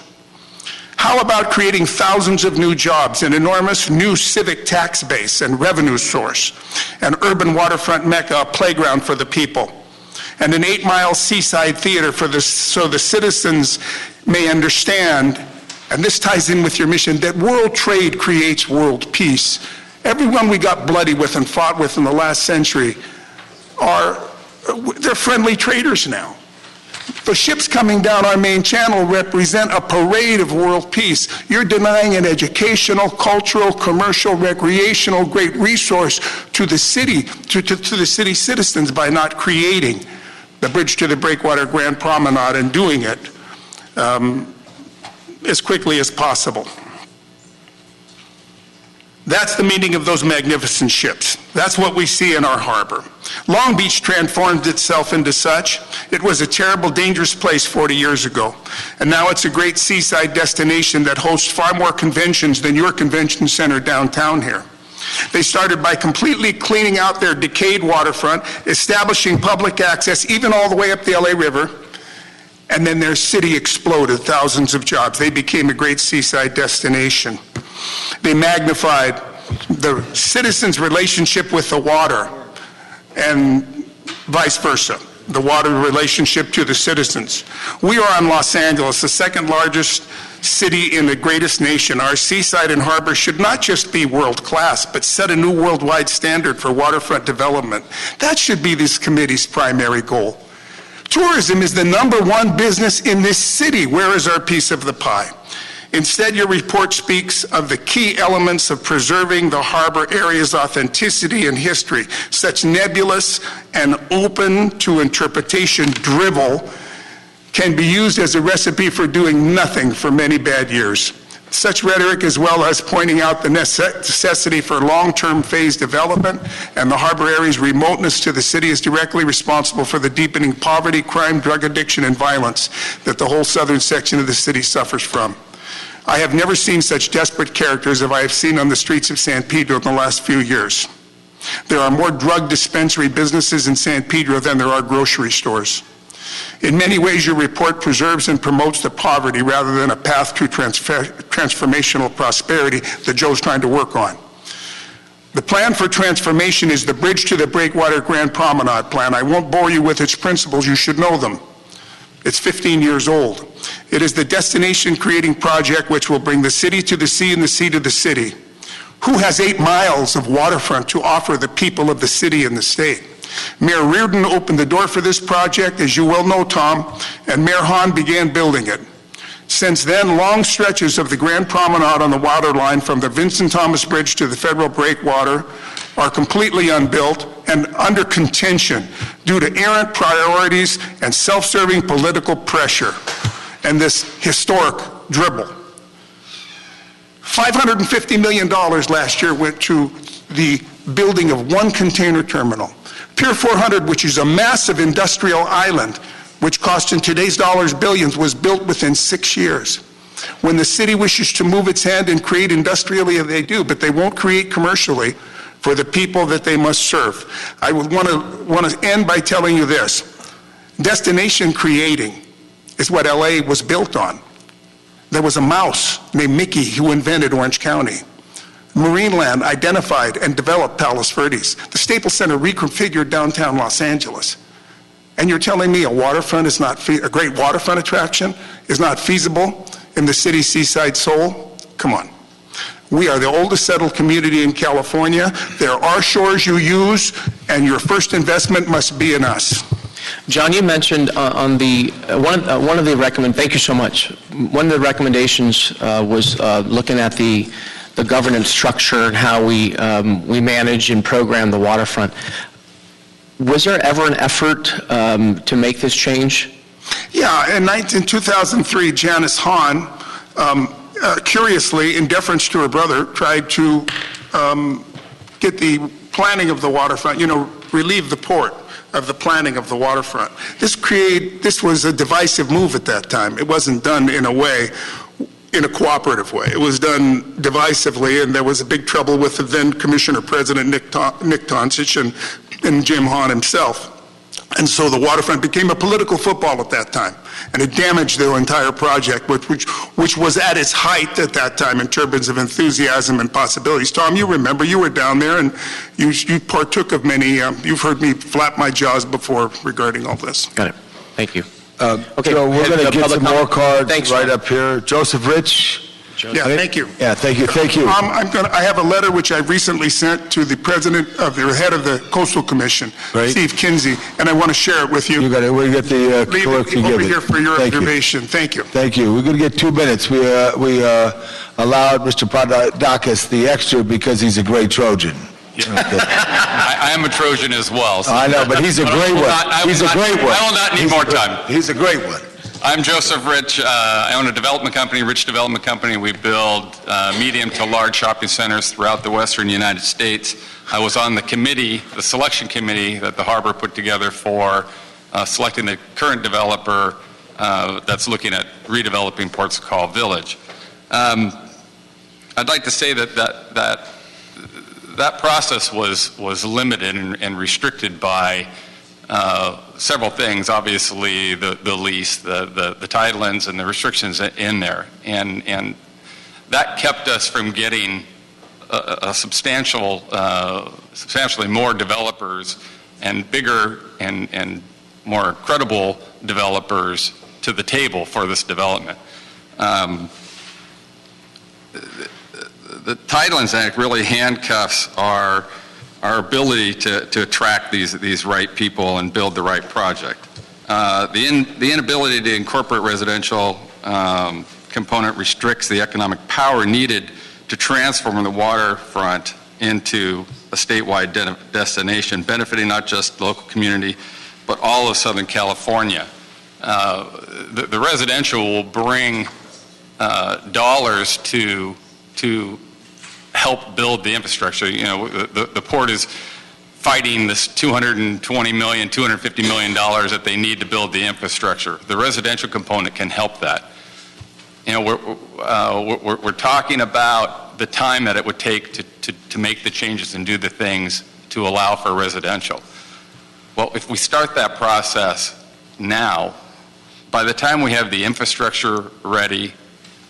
How about creating thousands of new jobs, an enormous new civic tax base and revenue source, an urban waterfront mecca, a playground for the people, and an 8-mile seaside theater so the citizens may understand, and this ties in with your mission, that world trade creates world peace. Everyone we got bloody with and fought with in the last century they're friendly traders now. The ships coming down our main channel represent a parade of world peace. You're denying an educational, cultural, commercial, recreational great resource to the city, to the city citizens by not creating the bridge to the Breakwater Grand Promenade and doing it as quickly as possible. That's the meaning of those magnificent ships. That's what we see in our harbor. Long Beach transformed itself into such. It was a terrible, dangerous place 40 years ago. And now it's a great seaside destination that hosts far more conventions than your convention center downtown here. They started by completely cleaning out their decayed waterfront, establishing public access even all the way up the LA River, and then their city exploded, thousands of jobs. They became a great seaside destination. They magnified the citizens' relationship with the water and vice versa, the water relationship to the citizens. We are in Los Angeles, the second largest city in the greatest nation. Our seaside and harbor should not just be world-class, but set a new worldwide standard for waterfront development. That should be this committee's primary goal. Tourism is the #1 business in this city. Where is our piece of the pie? Instead, your report speaks of the key elements of preserving the harbor area's authenticity and history. Such nebulous and open to interpretation drivel can be used as a recipe for doing nothing for many bad years. Such rhetoric, as well as pointing out the necessity for long-term phase development and the harbor area's remoteness to the city, is directly responsible for the deepening poverty, crime, drug addiction, and violence that the whole southern section of the city suffers from. I have never seen such desperate characters as I have seen on the streets of San Pedro in the last few years. There are more drug dispensary businesses in San Pedro than there are grocery stores. In many ways, your report preserves and promotes the poverty rather than a path to transformational prosperity that Joe's trying to work on. The plan for transformation is the Bridge to the Breakwater Grand Promenade plan. I won't bore you with its principles. You should know them. It's 15 years old. It is the destination-creating project which will bring the city to the sea and the sea to the city. Who has 8 miles of waterfront to offer the people of the city and the state? Mayor Reardon opened the door for this project, as you well know, Tom, and Mayor Hahn began building it. Since then, long stretches of the Grand Promenade on the waterline from the Vincent Thomas Bridge to the Federal Breakwater are completely unbuilt and under contention due to errant priorities and self-serving political pressure and this historic dribble. $550 million last year went to the building of one container terminal. Pier 400, which is a massive industrial island, which cost in today's dollars billions, was built within 6 years. When the city wishes to move its hand and create industrially, they do, but they won't create commercially for the people that they must serve. I would want to end by telling you this. Destination creating is what LA was built on. There was a mouse named Mickey who invented Orange County. Marineland identified and developed Palos Verdes. The Staples Center reconfigured downtown Los Angeles. And you're telling me a waterfront is not a great waterfront attraction is not feasible in the city's seaside soul? Come on. We are the oldest settled community in California. There are shores you use, and your first investment must be in us. John, you mentioned on the one of the thank you so much. One of the recommendations was looking at the governance structure and how we manage and program the waterfront. Was there ever an effort to make this change? Yeah, in 2003, Janice Hahn, curiously, in deference to her brother, tried to get the planning of the waterfront, relieve the port of the planning of the waterfront. This was a divisive move at that time. It wasn't done in a cooperative way. It was done divisively, and there was a big trouble with the then Commissioner President Nick Tonsich and Jim Hahn himself. And so the waterfront became a political football at that time, and it damaged the entire project, which was at its height at that time in terms of enthusiasm and possibilities. Tom, you remember, you were down there, and you partook of many, you've heard me flap my jaws before regarding all this. Got it. Thank you. Okay, Joe, we're going to get some more cards right up here. Joseph Rich. Yeah, thank you. Yeah, thank you. I have a letter which I recently sent to the head of the Coastal Commission, right. Steve Kinsey, and I want to share it with you. You got it. We'll get the clerk to give it. Over here for your observation. Thank you. Thank you. We're going to get 2 minutes. We allowed Mr. Papadakis the extra because he's a great Trojan. Yeah. I am a Trojan as well. So I know, but he's a great one. He's a great one. I will not need more time. He's a great one. I'm Joseph Rich. I own a development company, Rich Development Company. We build medium to large shopping centers throughout the western United States. I was on the committee, the selection committee that the harbor put together for selecting the current developer that's looking at redeveloping Ports Call Village. I'd like to say that process was limited and restricted by several things. Obviously, the lease, the tidelands, and the restrictions in there, and that kept us from getting a substantially more developers and bigger and more credible developers to the table for this development. The Tidelands Act really handcuffs our ability to attract these right people and build the right project. The inability to incorporate residential component restricts the economic power needed to transform the waterfront into a statewide destination, benefiting not just the local community, but all of Southern California. The residential will bring dollars to help build the infrastructure. The port is fighting this $220 million, $250 million that they need to build the infrastructure. The residential component can help that. We're talking about the time that it would take to make the changes and do the things to allow for residential. Well, if we start that process now, by the time we have the infrastructure ready,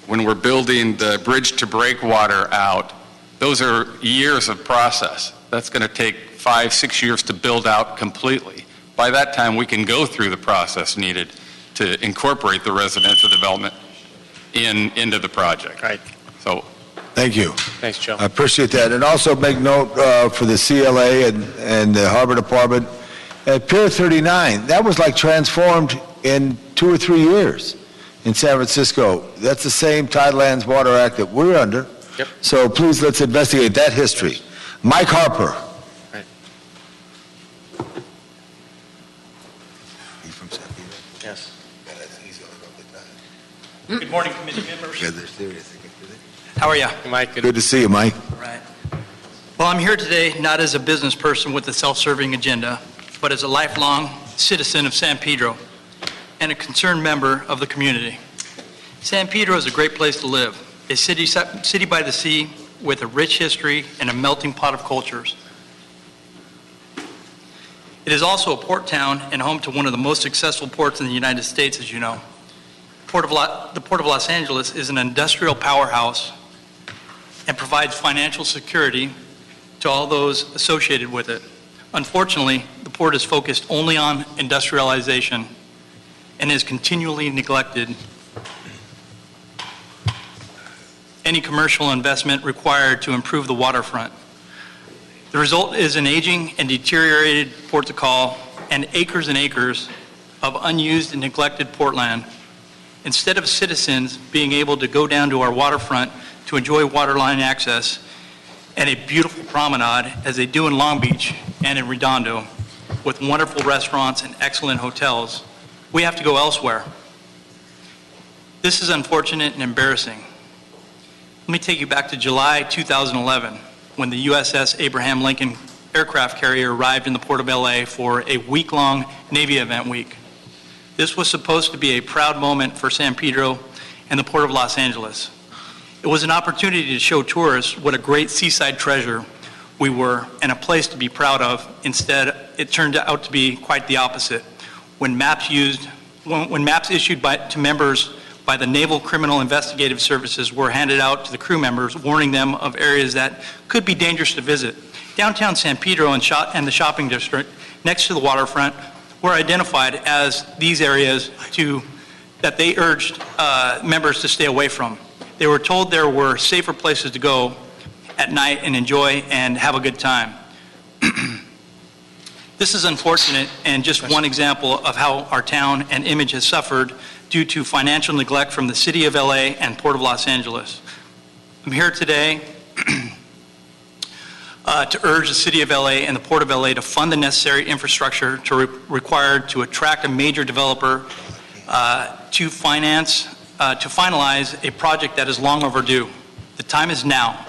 when we're building the bridge to Breakwater out, those are years of process. That's going to take 5-6 years to build out completely. By that time, we can go through the process needed to incorporate the residential development into the project. Right. So, thank you. Thanks, Joe. I appreciate that. And also make note for the CLA and the Harbor Department, at Pier 39, that was like transformed in 2 or 3 years in San Francisco. That's the same Tidelands Water Act that we're under. Yep. So please, let's investigate that history. Mike Harper. Right. He's from San Diego. Yes. Good morning, committee members. Yeah, they're serious. How are you? Mike, Good to see you, Mike. All right. Well, I'm here today not as a business person with a self-serving agenda, but as a lifelong citizen of San Pedro and a concerned member of the community. San Pedro is a great place to live. A city by the sea with a rich history and a melting pot of cultures. It is also a port town and home to one of the most successful ports in the United States, as you know. The Port of Los Angeles is an industrial powerhouse and provides financial security to all those associated with it. Unfortunately, the port is focused only on industrialization and is continually neglected any commercial investment required to improve the waterfront. The result is an aging and deteriorated port to call and acres of unused and neglected port land. Instead of citizens being able to go down to our waterfront to enjoy waterline access and a beautiful promenade as they do in Long Beach and in Redondo with wonderful restaurants and excellent hotels, we have to go elsewhere. This is unfortunate and embarrassing. Let me take you back to July 2011 when the USS Abraham Lincoln aircraft carrier arrived in the Port of LA for a week-long Navy event week. This was supposed to be a proud moment for San Pedro and the Port of Los Angeles. It was an opportunity to show tourists what a great seaside treasure we were and a place to be proud of. Instead, it turned out to be quite the opposite. When maps issued to members by the Naval Criminal Investigative Services were handed out to the crew members, warning them of areas that could be dangerous to visit. Downtown San Pedro and the shopping district next to the waterfront were identified as these areas that they urged members to stay away from. They were told there were safer places to go at night and enjoy and have a good time. This is unfortunate and just one example of how our town and image has suffered due to financial neglect from the City of LA and Port of Los Angeles. I'm here today to urge the City of LA and the Port of LA to fund the necessary infrastructure required to attract a major developer to finalize a project that is long overdue. The time is now,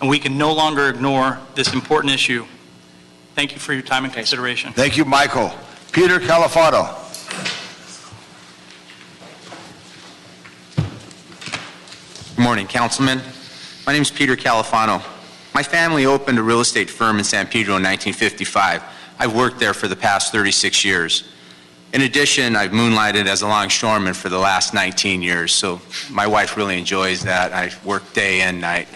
and we can no longer ignore this important issue. Thank you for your time and consideration. Thank you, Michael. Peter Califano. Good morning, Councilman. My name is Peter Califano. My family opened a real estate firm in San Pedro in 1955. I've worked there for the past 36 years. In addition, I've moonlighted as a longshoreman for the last 19 years, so my wife really enjoys that. I work day and night.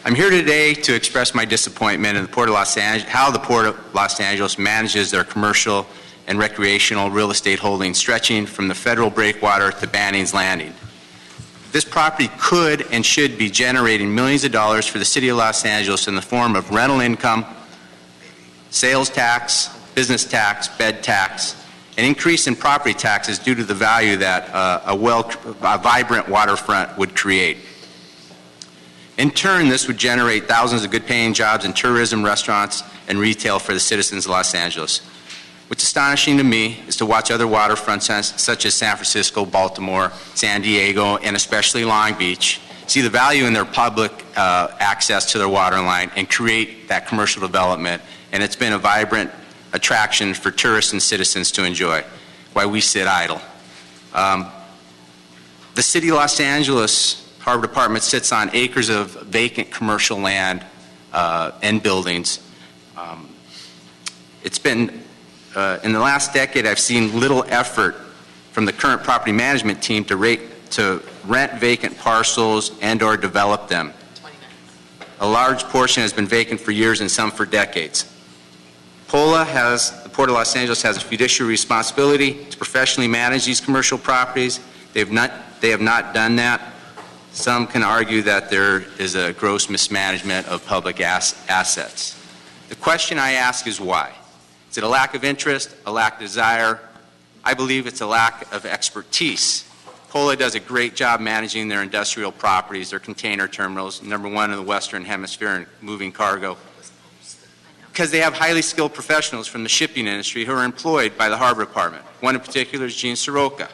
I'm here today to express my disappointment in the Port of Los Angeles, how the Port of Los Angeles manages their commercial and recreational real estate holdings stretching from the federal Breakwater to Banning's Landing. This property could and should be generating millions of dollars for the City of Los Angeles in the form of rental income, sales tax, business tax, bed tax, an increase in property taxes due to the value that a vibrant waterfront would create. In turn, this would generate thousands of good-paying jobs in tourism, restaurants, and retail for the citizens of Los Angeles. What's astonishing to me is to watch other waterfronts such as San Francisco, Baltimore, San Diego, and especially Long Beach see the value in their public access to their water line and create that commercial development. And it's been a vibrant attraction for tourists and citizens to enjoy, while we sit idle. The City of Los Angeles Harbor Department sits on acres of vacant commercial land and buildings. It's been in the last decade, I've seen little effort from the current property management team to rent vacant parcels and or develop them. A large portion has been vacant for years and some for decades. The Port of Los Angeles has a fiduciary responsibility to professionally manage these commercial properties. They have not done that. Some can argue that there is a gross mismanagement of public assets. The question I ask is why? Is it a lack of interest, a lack of desire? I believe it's a lack of expertise. POLA does a great job managing their industrial properties, their container terminals, #1 in the Western Hemisphere in moving cargo, because they have highly skilled professionals from the shipping industry who are employed by the Harbor Department. One in particular is Gene Soroka.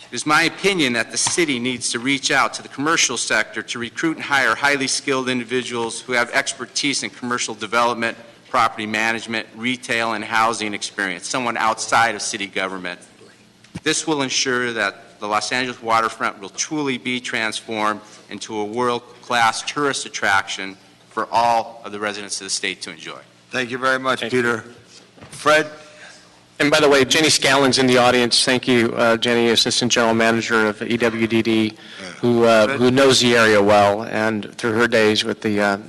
It is my opinion that the city needs to reach out to the commercial sector to recruit and hire highly skilled individuals who have expertise in commercial development, property management, retail, and housing experience, someone outside of city government. This will ensure that the Los Angeles waterfront will truly be transformed into a world-class tourist attraction for all of the residents of the state to enjoy. Thank you very much, Peter. Fred? And by the way, Jenny Scallon's in the audience. Thank you, Jenny, Assistant General Manager of EWDD, who knows the area well, and through her days with the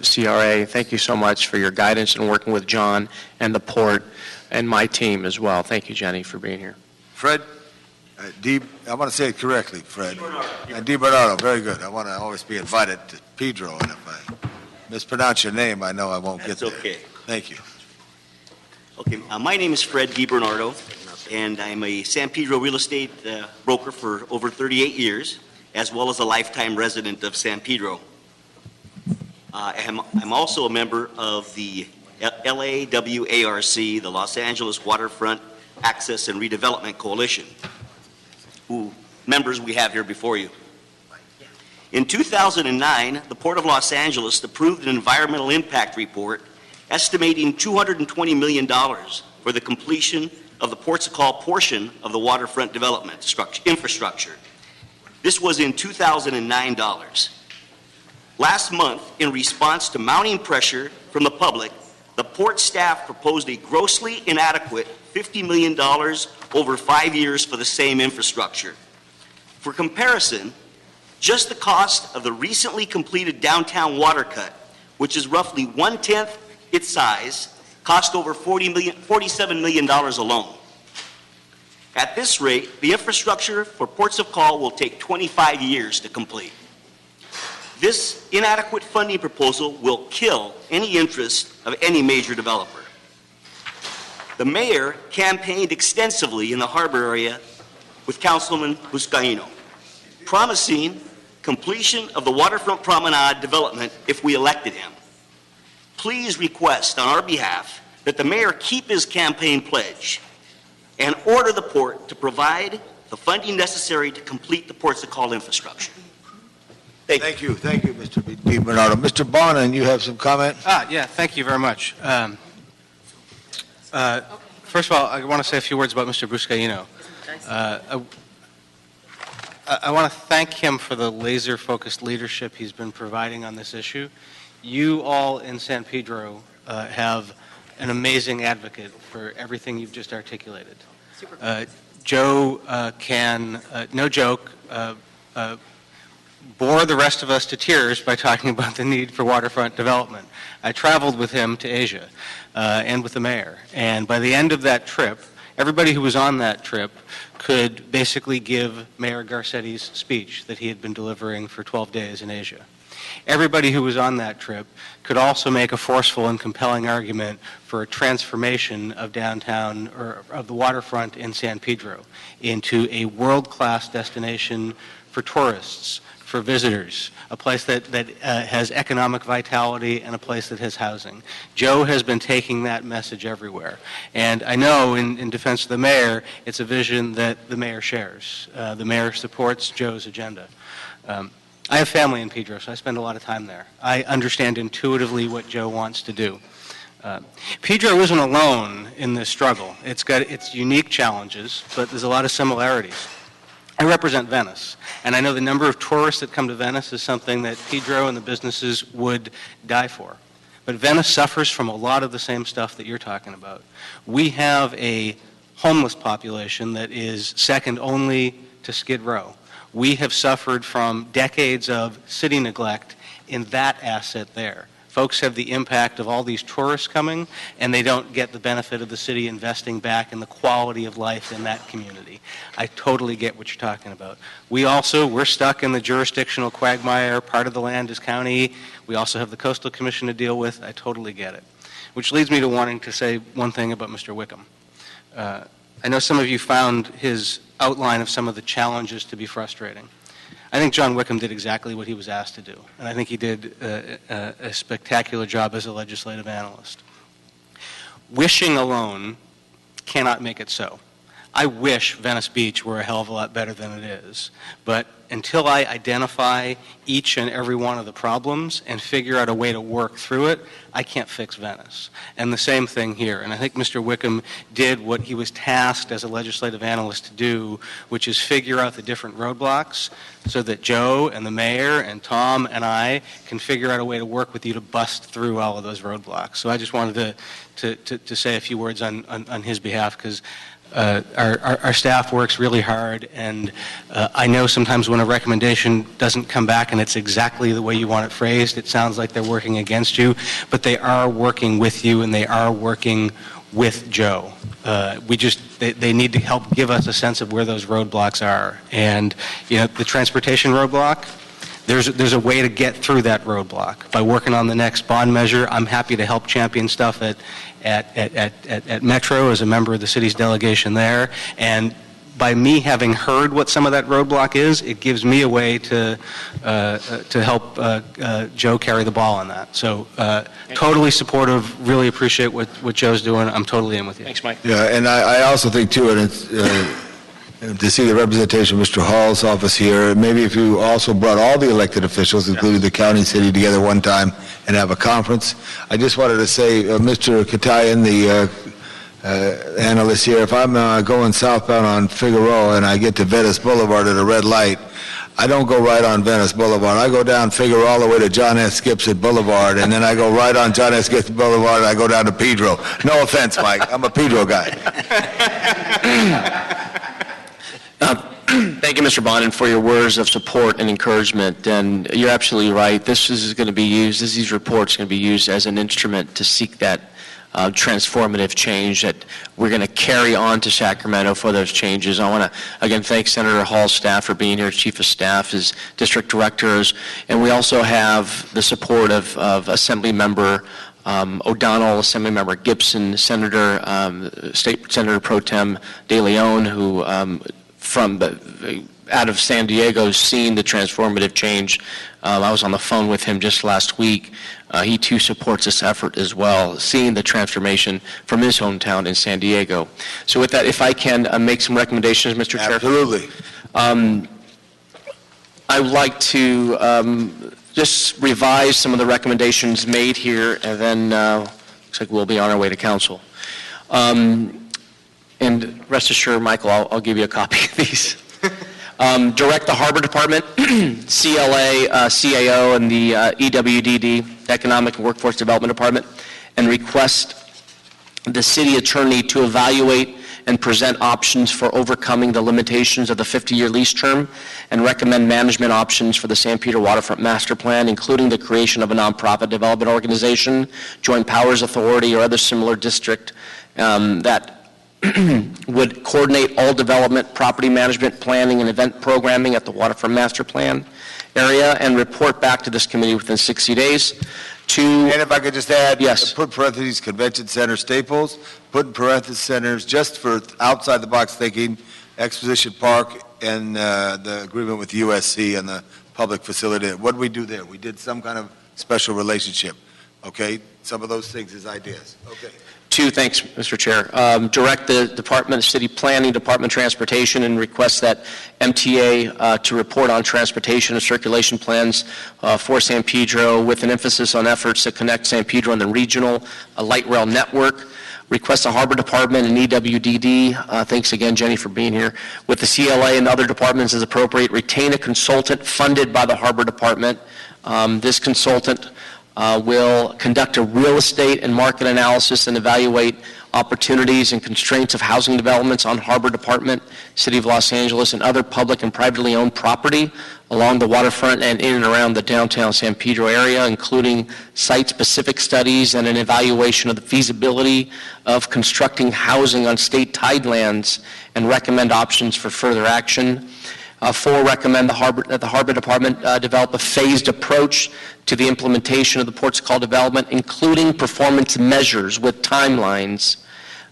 CRA. Thank you so much for your guidance and working with John and the port and my team as well. Thank you, Jenny, for being here. Fred? I want to say it correctly, Fred. Di Bernardo, very good. I want to always be invited to Pedro, and if I mispronounce your name, I know I won't get there. That's okay. Thank you. Okay, my name is Fred DiBernardo, and I'm a San Pedro real estate broker for over 38 years, as well as a lifetime resident of San Pedro. I'm also a member of the LAWARC, the Los Angeles Waterfront Access and Redevelopment Coalition, who members we have here before you. In 2009, the Port of Los Angeles approved an environmental impact report estimating $220 million for the completion of the Ports of Call portion of the waterfront development infrastructure. This was in 2009 dollars. Last month, in response to mounting pressure from the public, the port staff proposed a grossly inadequate $50 million over 5 years for the same infrastructure. For comparison, just the cost of the recently completed downtown water cut, which is roughly 1/10 its size, cost over $47 million alone. At this rate, the infrastructure for Ports of Call will take 25 years to complete. This inadequate funding proposal will kill any interest of any major developer. The mayor campaigned extensively in the harbor area with Councilman Buscaino, promising completion of the waterfront promenade development if we elected him. Please request on our behalf that the mayor keep his campaign pledge and order the port to provide the funding necessary to complete the Ports of Call infrastructure. Thank you, Mr. DiBernardo. Mr. Bonin, you have some comment? Yeah, thank you very much. First of all, I want to say a few words about Mr. Buscaino. I want to thank him for the laser-focused leadership he's been providing on this issue. You all in San Pedro have an amazing advocate for everything you've just articulated. Joe can, no joke, bore the rest of us to tears by talking about the need for waterfront development. I traveled with him to Asia and with the mayor, and by the end of that trip, everybody who was on that trip could basically give Mayor Garcetti's speech that he had been delivering for 12 days in Asia. Everybody who was on that trip could also make a forceful and compelling argument for a transformation of downtown or of the waterfront in San Pedro into a world-class destination for tourists, for visitors, a place that has economic vitality and a place that has housing. Joe has been taking that message everywhere. And I know in defense of the mayor, it's a vision that the mayor shares. The mayor supports Joe's agenda. I have family in Pedro, so I spend a lot of time there. I understand intuitively what Joe wants to do. Pedro isn't alone in this struggle. It's got its unique challenges, but there's a lot of similarities. I represent Venice, and I know the number of tourists that come to Venice is something that Pedro and the businesses would die for. But Venice suffers from a lot of the same stuff that you're talking about. We have a homeless population that is second only to Skid Row. We have suffered from decades of city neglect in that asset there. Folks have the impact of all these tourists coming, and they don't get the benefit of the city investing back in the quality of life in that community. I totally get what you're talking about. We're stuck in the jurisdictional quagmire. Part of the land is county. We also have the Coastal Commission to deal with. I totally get it. Which leads me to wanting to say one thing about Mr. Wickham. I know some of you found his outline of some of the challenges to be frustrating. I think John Wickham did exactly what he was asked to do, and I think he did a spectacular job as a legislative analyst. Wishing alone cannot make it so. I wish Venice Beach were a hell of a lot better than it is, but until I identify each and every one of the problems and figure out a way to work through it, I can't fix Venice. And the same thing here. And I think Mr. Wickham did what he was tasked as a legislative analyst to do, which is figure out the different roadblocks so that Joe and the mayor and Tom and I can figure out a way to work with you to bust through all of those roadblocks. So I just wanted to say a few words on his behalf, because our staff works really hard, and I know sometimes when a recommendation doesn't come back and it's exactly the way you want it phrased, it sounds like they're working against you, but they are working with you and they are working with Joe. They need to help give us a sense of where those roadblocks are. And, the transportation roadblock, there's a way to get through that roadblock. By working on the next bond measure, I'm happy to help champion stuff at Metro as a member of the city's delegation there. And by me having heard what some of that roadblock is, it gives me a way to help Joe carry the ball on that. So totally supportive, really appreciate what Joe's doing. I'm totally in with you. Thanks, Mike. Yeah, and I also think too, and it's, to see the representation of Mr. Hall's office here, maybe if you also brought all the elected officials, including the county and city, together one time and have a conference. I just wanted to say, Mr. Katayan, the analyst here, if I'm going southbound on Figueroa and I get to Venice Boulevard at a red light, I don't go right on Venice Boulevard. I go down Figueroa all the way to John S. Gibson Boulevard, and then I go right on John S. Gibson Boulevard and I go down to Pedro. No offense, Mike. I'm a Pedro guy. Thank you, Mr. Bonin, for your words of support and encouragement. And you're absolutely right. This is going to be used, these reports are going to be used as an instrument to seek that transformative change that we're going to carry on to Sacramento for those changes. I want to, again, thank Senator Hall's staff for being here, Chief of Staff, his district directors, and we also have the support of Assembly Member O'Donnell, Assemblymember Gibson, State Senator Pro Tem De Leon, who from out of San Diego has seen the transformative change. I was on the phone with him just last week. He too supports this effort as well, seeing the transformation from his hometown in San Diego. So with that, if I can make some recommendations, Mr. Chair. Absolutely. I would like to just revise some of the recommendations made here, and then looks like we'll be on our way to council. And rest assured, Michael, I'll give you a copy of these. Direct the Harbor Department, CLA, CAO, and the EWDD, Economic and Workforce Development Department, and request the city attorney to evaluate and present options for overcoming the limitations of the 50-year lease term and recommend management options for the San Pedro Waterfront Master Plan, including the creation of a nonprofit development organization, joint powers authority, or other similar district that would coordinate all development, property management, planning, and event programming at the Waterfront Master Plan area and report back to this committee within 60 days. And if I could just add, yes. Put parentheses convention center Staples, put in parentheses centers just for outside the box thinking, Exposition Park and the agreement with USC and the public facility. What did we do there? We did some kind of special relationship. Okay, some of those things as ideas. Okay. Two, thanks, Mr. Chair. Direct the Department of City Planning, Department of Transportation, and request that MTA to report on transportation and circulation plans for San Pedro with an emphasis on efforts to connect San Pedro and the regional light rail network. Request the Harbor Department and EWDD, thanks again, Jenny, for being here, with the CLA and other departments as appropriate, retain a consultant funded by the Harbor Department. This consultant will conduct a real estate and market analysis and evaluate opportunities and constraints of housing developments on Harbor Department, City of Los Angeles, and other public and privately owned property along the waterfront and in and around the downtown San Pedro area, including site-specific studies and an evaluation of the feasibility of constructing housing on state tidelands and recommend options for further action. 4, recommend that the Harbor Department develop a phased approach to the implementation of the Ports of Call development, including performance measures with timelines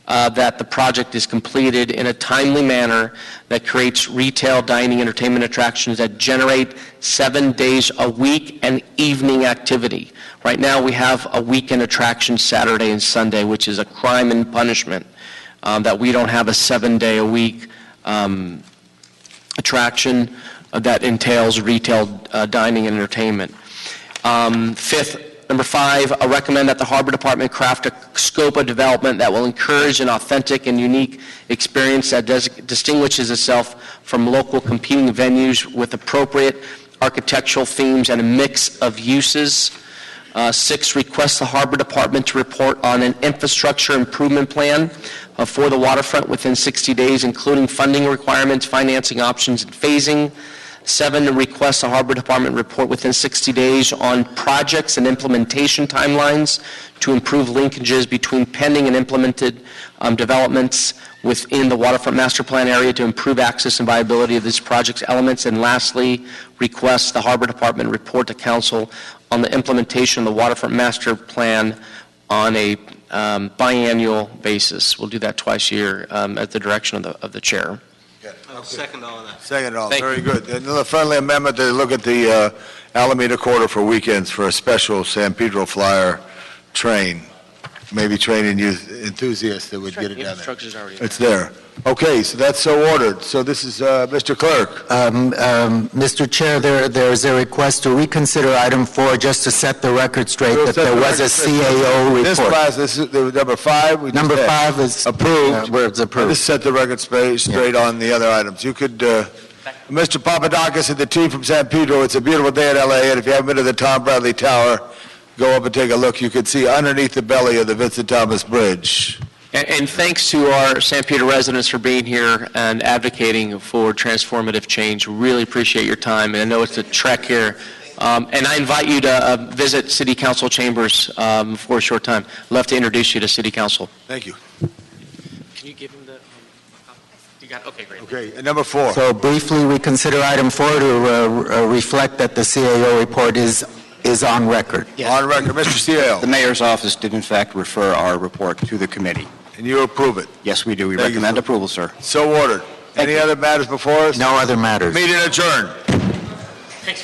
that the project is completed in a timely manner that creates retail, dining, entertainment attractions that generate 7 days a week and evening activity. Right now we have a weekend attraction Saturday and Sunday, which is a crime and punishment that we don't have a 7-day-a-week attraction. that entails retail dining and entertainment. Fifth, number 5, I recommend that the Harbor Department craft a scope of development that will encourage an authentic and unique experience that distinguishes itself from local competing venues with appropriate architectural themes and a mix of uses. 6, request the Harbor Department to report on an infrastructure improvement plan for the waterfront within 60 days, including funding requirements, financing options, and phasing. 7, request the Harbor Department report within 60 days on projects and implementation timelines to improve linkages between pending and implemented developments within the waterfront master plan area to improve access and viability of these projects elements. And lastly, request the Harbor Department report to Council on the implementation of the waterfront master plan on a biannual basis. We'll do that twice a year at the direction of the chair. I'll second all of that. Second all, Thank very good. Another friendly amendment to look at the Alameda Quarter for weekends for a special San Pedro Flyer train. Maybe training youth enthusiasts that would get it down there. It's there. Okay, so that's so ordered. So this is Mr. Clerk. Mr. Chair, there's a request to reconsider item 4, just to set the record straight that there was a CAO report. This class, this is number 5. Number 5 is approved. Where it's approved. Just set the record straight on the other items. You could, Mr. Papadakis and the team from San Pedro, it's a beautiful day in LA, and if you haven't been to the Tom Bradley Tower, go up and take a look. You can see underneath the belly of the Vincent Thomas Bridge. And thanks to our San Pedro residents for being here and advocating for transformative change. Really appreciate your time, and I know it's a trek here. And I invite you to visit City Council chambers for a short time. I'd love to introduce you to City Council. Thank you. Can you give him the... You got, okay, great. Okay, and number 4. So briefly, we consider item 4 to reflect that the CAO report is on record. On record. Mr. CAO. The mayor's office did in fact refer our report to the committee. And you approve it? Yes, we do. We Thank you, recommend sir. approval, sir. So ordered. Any other matters before us? No other matters. Meeting adjourned. Thanks,